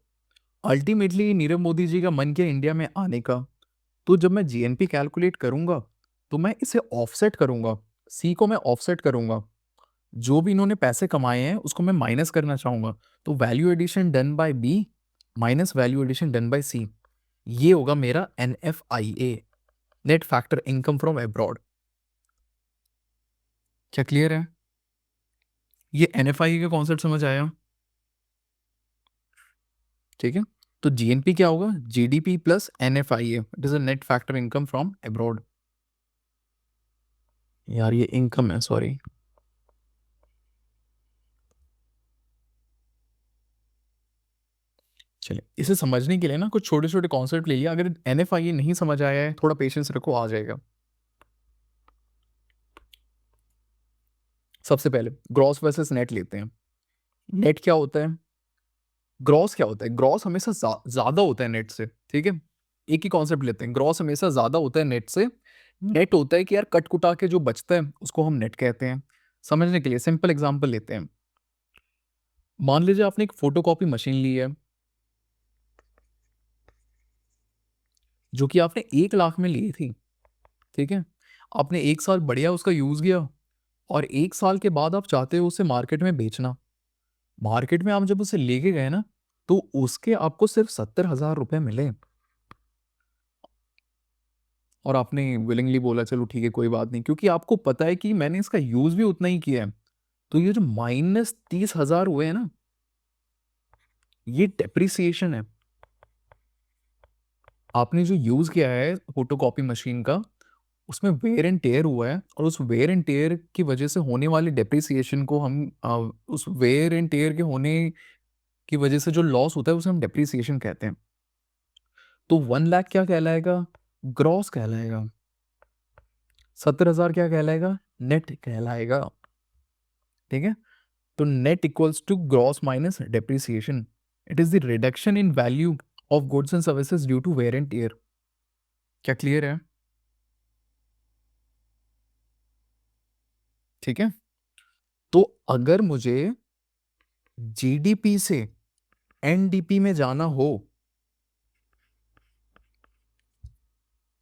अल्टीमेटली नीरव मोदी जी का मन किया इंडिया में आने का, तो जब मैं जीएनपी कैलकुलेट करूंगा तो मैं इसे ऑफसेट करूंगा, सी को मैं ऑफसेट करूंगा, जो भी इन्होंने पैसे कमाए हैं उसको मैं माइनस करना चाहूंगा। तो value addition done by B minus value addition done by C, ये होगा मेरा NFIA, net factor income from abroad. क्या क्लियर है? ये एनएफआईए का कॉन्सेप्ट समझ आया? ठीक है, तो जीएनपी क्या होगा? GDP plus NFIA, it is a net factor income from abroad. यार ये इनकम है, सॉरी। चलिए, इसे समझने के लिए ना कुछ छोटे छोटे कॉन्सेप्ट ले लिया। अगर एनएफआईए नहीं समझ आया है, थोड़ा पेशेंस रखो, आ जाएगा। सबसे पहले ग्रॉस वर्सेस नेट लेते हैं। नेट क्या होता है, ग्रॉस क्या होता है? ग्रॉस हमेशा ज्यादा होता है नेट से। ठीक है, एक ही कॉन्सेप्ट लेते हैं, ग्रॉस हमेशा ज्यादा होता है नेट से। नेट होता है कि यार कट कुटा के जो बचता है उसको हम नेट कहते हैं। समझने के लिए सिंपल एग्जांपल लेते हैं। मान लीजिए आपने एक फोटोकॉपी मशीन ली है, जो कि आपने 1 लाख में ली थी। ठीक है, आपने 1 साल बढ़िया उसका यूज किया, और 1 साल के बाद आप चाहते हो उसे मार्केट में बेचना। मार्केट में आप जब उसे लेके गए ना, तो उसके आपको सिर्फ 70,000 रुपए मिले, और आपने विलिंगली बोला चलो ठीक है कोई बात नहीं, क्योंकि आपको पता है कि मैंने इसका यूज भी उतना ही किया है। तो ये जो -30,000 हुए हैं ना, ये डेप्रिसिएशन है। आपने जो यूज किया है फोटोकॉपी मशीन का, उसमें वेयर एंड टेयर हुआ है, और उस वेयर एंड टेयर की वजह से होने वाली डेप्रिसिएशन को हम उस वेयर एंड टेयर के होने की वजह से जो लॉस होता है उसे हम डेप्रिसिएशन कहते हैं। तो 1 लाख क्या कहलाएगा? ग्रॉस कहलाएगा। 70,000 क्या कहलाएगा? नेट कहलाएगा। ठीक है, तो net equals to gross minus depreciation. It is the reduction in value of goods and services due to wear and tear. क्या क्लियर है? ठीक है, तो अगर मुझे जीडीपी से एनडीपी में जाना हो,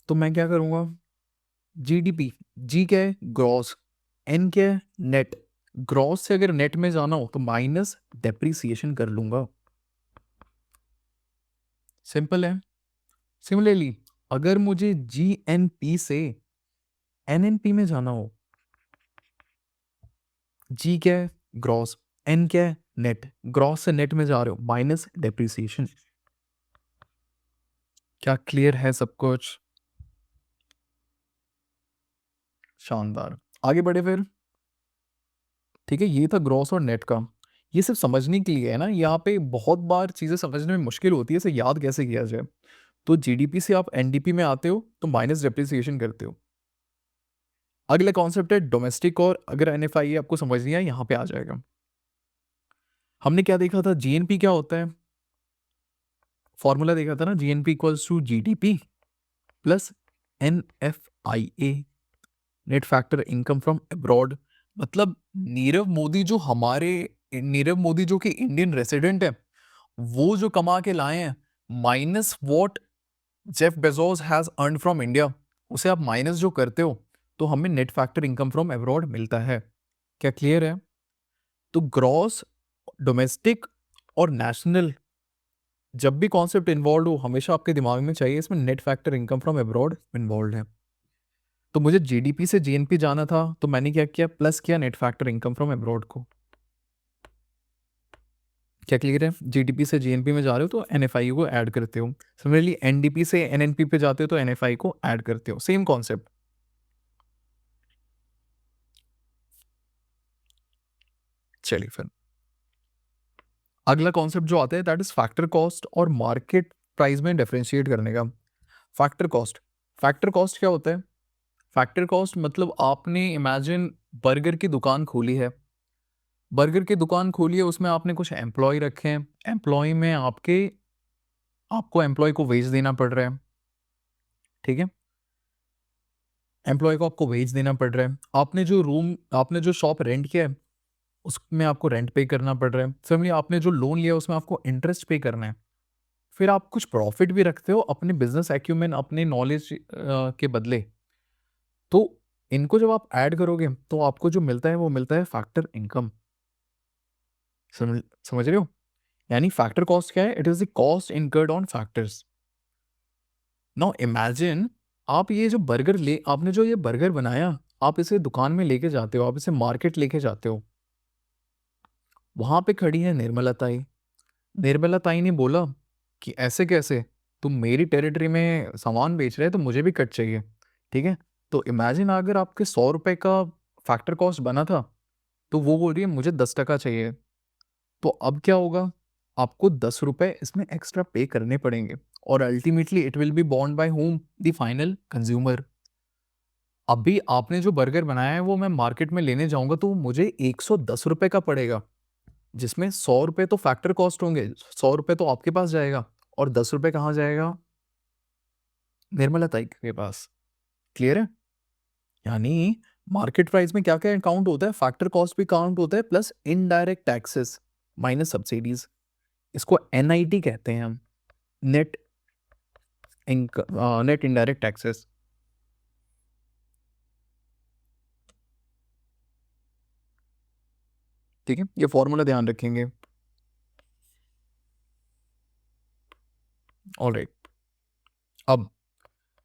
तो मैं क्या करूंगा? जीडीपी, जी क्या है? ग्रॉस। एन क्या है? नेट। ग्रॉस से अगर नेट में जाना हो तो माइनस डेप्रिसिएशन कर लूंगा। सिंपल है। सिमिलरली अगर मुझे जीएनपी से एनएनपी में जाना हो, जी क्या है? ग्रॉस। एन क्या है? नेट। ग्रॉस से नेट में जा रहे हो, माइनस डेप्रिसिएशन। क्या क्लियर है सब कुछ? शानदार, आगे बढ़े फिर। ठीक है, ये था ग्रॉस और नेट का। ये सिर्फ समझने के लिए है ना, यहाँ पे बहुत बार चीजें समझने में मुश्किल होती है, इसे याद कैसे किया जाए। तो जीडीपी से आप एनडीपी में आते हो तो माइनस डेप्रिसिएशन करते हो। अगला कॉन्सेप्ट है डोमेस्टिक, और अगर एनएफआई आपको समझ नहीं आया यहाँ पे आ जाएगा। हमने क्या देखा था? जीएनपी क्या होता है? फॉर्मूला देखा था ना, GNP equals to GDP plus NFIA, net factor income from abroad. मतलब नीरव मोदी जो कि इंडियन रेसिडेंट है, वो जो कमा के लाए हैं, minus what Jeff Bezos has earn from India, उसे आप माइनस जो करते हो, तो हमें net factor income from abroad मिलता है। क्या क्लियर है? तो ग्रॉस, डोमेस्टिक और नेशनल, जब भी कॉन्सेप्ट इन्वॉल्व हो हमेशा आपके दिमाग में चाहिए इसमें net factor income from abroad involve है। तो मुझे जीडीपी से जीएनपी जाना था, तो मैंने क्या किया? प्लस किया net factor income from abroad को। क्या क्लियर है? जीडीपी से जीएनपी में जा रहे हो तो एनएफआई को ऐड करते हो। सिमिलरली एनडीपी से एनएनपी पे जाते हो तो एनएफआई को ऐड करते हो। Same concept. चलिए फिर अगला कॉन्सेप्ट जो आता है दैट इज फैक्टर कॉस्ट और मार्केट प्राइस में डिफरेंशिएट करने का। फैक्टर कॉस्ट, फैक्टर कॉस्ट क्या होता है? फैक्टर कॉस्ट मतलब आपने इमेजिन बर्गर की दुकान खोली है, बर्गर की दुकान खोली है, उसमें आपने कुछ एम्प्लॉय रखे हैं, एम्प्लॉय में आपको एम्प्लॉय को वेज देना पड़ रहा है, ठीक है? एम्प्लॉय को आपको वेज देना पड़ रहा है, आपने जो शॉप रेंट किया है उसमें आपको रेंट पे करना पड़ रहा है, सिमिलरली आपने जो लोन लिया है उसमें आपको इंटरेस्ट पे करना है, फिर आप कुछ प्रॉफिट भी रखते हो अपने बिजनेस एक्यूमेन, अपने नॉलेज के बदले। तो इनको जब आप ऐड करोगे तो आपको जो मिलता है वो मिलता है फैक्टर इनकम। समझ रहे हो? यानी फैक्टर कॉस्ट क्या है? It is the cost incurred on factors. Now imagine आप ये जो आपने जो ये बर्गर बनाया, आप इसे दुकान में लेके जाते हो, आप इसे मार्केट लेके जाते हो, वहां पे खड़ी है निर्मला ताई। निर्मला ताई ने बोला कि ऐसे कैसे, तुम मेरी टेरिटरी में सामान बेच रहे हो तो मुझे भी कट चाहिए, ठीक है? तो इमेजिन अगर आपके 100 रुपए का फैक्टर कॉस्ट बना था तो वो बोल रही है मुझे 10 टका चाहिए, तो अब क्या होगा? आपको 10 रुपए इसमें एक्स्ट्रा पे करने पड़ेंगे और ultimately it will be borne by home, the final consumer. अभी आपने जो बर्गर बनाया है वो मैं मार्केट में लेने जाऊंगा तो मुझे 110 रुपए का पड़ेगा, जिसमें 100 रुपए तो फैक्टर कॉस्ट होंगे, 100 रुपए तो आपके पास जाएगा और 10 रुपए कहाँ जाएगा? निर्मला ताई के पास। क्लियर है? यानी मार्केट प्राइस में क्या क्या काउंट होता है? फैक्टर कॉस्ट भी काउंट होता है plus indirect taxes minus subsidies. इसको एनआईटी कहते हैं हम, नेट नेट इनडायरेक्ट टैक्सेस। ठीक है, ये फॉर्मूला ध्यान रखेंगे। ऑलराइट, अब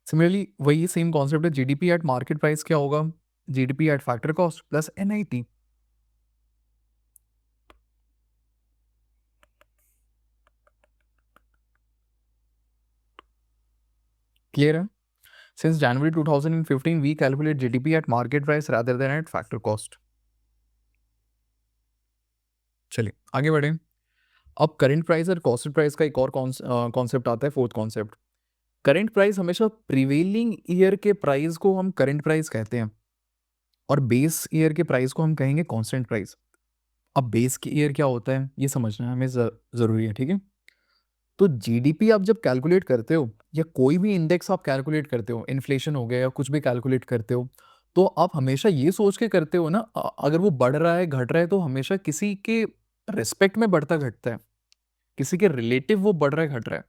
सिमिलरली वही सेम कॉन्सेप्ट है, जीडीपी एट मार्केट प्राइस क्या होगा? GDP at factor cost plus NIT. Clear है? Since January 2015 we calculate GDP at market price rather than at factor cost. चलिए आगे बढ़ें। अब करंट प्राइस और कॉस्टेड प्राइस का एक और कॉन्सेप्ट आता है, फोर्थ कॉन्सेप्ट। करंट प्राइस हमेशा प्रीवेलिंग ईयर के प्राइस को हम करंट प्राइस कहते हैं और बेस ईयर के प्राइस को हम कहेंगे कांस्टेंट प्राइस। अब बेस की ईयर क्या होता है ये समझना हमें जरूरी है, ठीक है? तो जीडीपी आप जब कैलकुलेट करते हो या कोई भी इंडेक्स आप कैलकुलेट करते हो, इन्फ्लेशन हो गया या कुछ भी कैलकुलेट करते हो, तो आप हमेशा ये सोच के करते हो ना, अगर वो बढ़ रहा है घट रहा है तो हमेशा किसी के रिस्पेक्ट में बढ़ता घटता है, किसी के रिलेटिव वो बढ़ रहा है घट रहा है।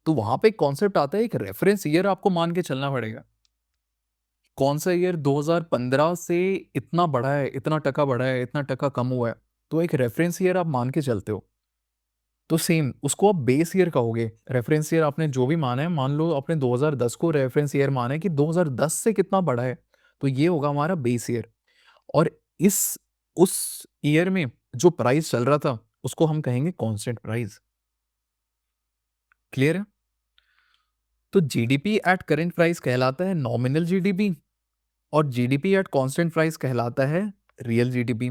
तो वहां पे एक कॉन्सेप्ट आता है, एक रेफरेंस ईयर आपको मान के चलना पड़ेगा। कौन सा ईयर 2015 से इतना बढ़ा है, इतना टका बढ़ा है, इतना टका कम हुआ है, तो एक रेफरेंस ईयर आप मान के चलते हो। तो सेम उसको आप बेस ईयर कहोगे। रेफरेंस ईयर आपने जो भी माना है, मान लो आपने 2010 को रेफरेंस ईयर माना है कि 2010 से कितना बढ़ा है, तो ये होगा हमारा बेस ईयर। और इस उस ईयर में जो प्राइस चल रहा था उसको हम कहेंगे कांस्टेंट प्राइस। क्लियर है? तो जीडीपी एट करंट प्राइस कहलाता है नॉमिनल जीडीपी और जीडीपी एट कांस्टेंट प्राइस कहलाता है रियल जीडीपी।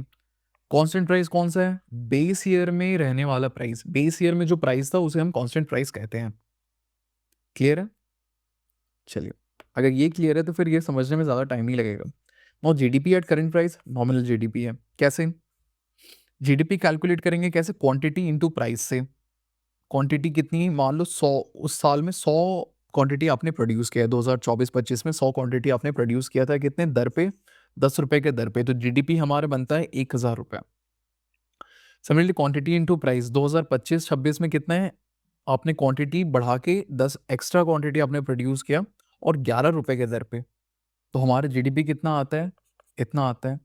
कांस्टेंट प्राइस कौन सा है? बेस ईयर में रहने वाला प्राइस, बेस ईयर में जो प्राइस था उसे हम कांस्टेंट प्राइस कहते हैं। क्लियर है? चलिए, अगर ये क्लियर है तो फिर ये समझने में ज़्यादा टाइम नहीं लगेगा। और GDP at current price nominal GDP है। कैसे जीडीपी कैलकुलेट करेंगे? कैसे? क्वांटिटी इनटू प्राइस से। क्वांटिटी कितनी? मान लो 100, उस साल में 100 क्वांटिटी आपने प्रोड्यूस किया है, 2024-25 में 100 क्वांटिटी आपने प्रोड्यूस किया था, कितने दर पे? 10 रुपए के दर पे, तो जीडीपी हमारा बनता है 1000 रुपये। सिमिलरली क्वांटिटी इनटू प्राइस 2025-26 में कितना है? आपने क्वांटिटी बढ़ा के 10 एक्स्ट्रा क्वांटिटी आपने प्रोड्यूस किया और 11 रुपए के दर पे, तो हमारा जीडीपी कितना आता है? इतना आता है।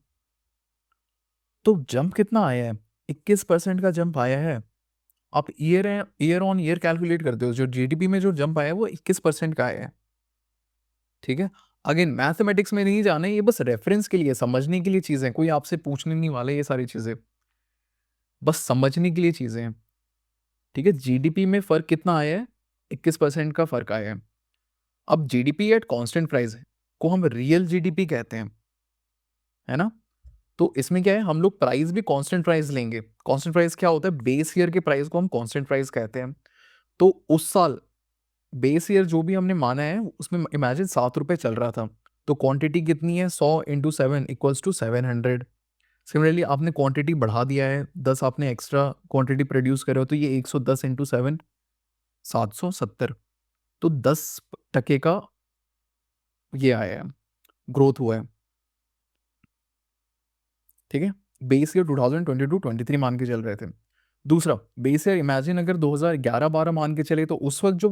तो जंप कितना आया है? 21% का जंप आया है। आप ईयर ऑन ईयर कैलकुलेट करते हो, जो जीडीपी में जो जंप आया है वो 21% का आया है। ठीक है? अगेन मैथमेटिक्स में नहीं जाना है, ये बस रेफरेंस के लिए, समझने के लिए चीजें, कोई आपसे पूछने नहीं वाला ये सारी चीजें, बस समझने के लिए चीजें हैं। ठीक है, जीडीपी में फर्क कितना आया है? 21% का फर्क आया है। अब जीडीपी एट कांस्टेंट प्राइस को हम रियल जीडीपी कहते हैं, है ना? तो इसमें क्या है, हम लोग प्राइस भी कांस्टेंट प्राइस लेंगे। कांस्टेंट प्राइस क्या होता है? बेस ईयर के प्राइस को हम कांस्टेंट प्राइस कहते हैं। तो उस साल बेस ईयर जो भी हमने माना है उसमें इमेजिन 7 रुपए चल रहा था, तो क्वांटिटी कितनी है? 100 इंटू 7 इक्वल्स टू 700। सिमिलरली आपने क्वांटिटी बढ़ा दिया है, 10 आपने एक्स्ट्रा क्वांटिटी प्रोड्यूस करे हो, तो ये 110 इंटू 7 770, तो 10% का ये आया है, ग्रोथ हुआ है। ठीक है, बेस ईयर 2022-23 मान के चल रहे थे। दूसरा बेस ईयर इमेजिन अगर 2011-12 मान के चले, तो उस वक्त जो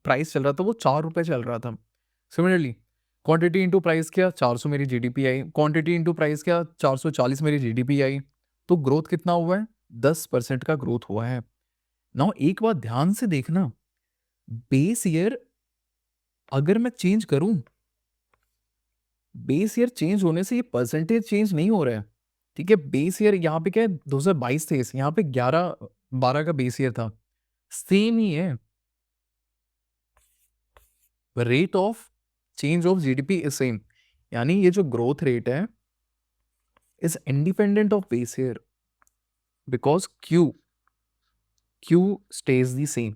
प्राइस चल रहा था वो 4 रुपए चल रहा था। सिमिलरली क्वांटिटी इंटू प्राइस किया, 400 मेरी जीडीपी आई। क्वांटिटी इंटू प्राइस किया, 440 मेरी जीडीपी आई। तो ग्रोथ कितना हुआ है? 10% का ग्रोथ हुआ है। नाउ एक बात ध्यान से देखना, बेस ईयर अगर मैं चेंज करूं, बेस ईयर चेंज होने से ये परसेंटेज चेंज नहीं हो रहा है। ठीक है, बेस ईयर यहाँ पे क्या है? 2022-23 यहाँ पे 11-12 का बेस ईयर था, सेम ही है। Rate of change of GDP is same, यानी ये जो ग्रोथ रेट है is independent of base year, because Q stage the same.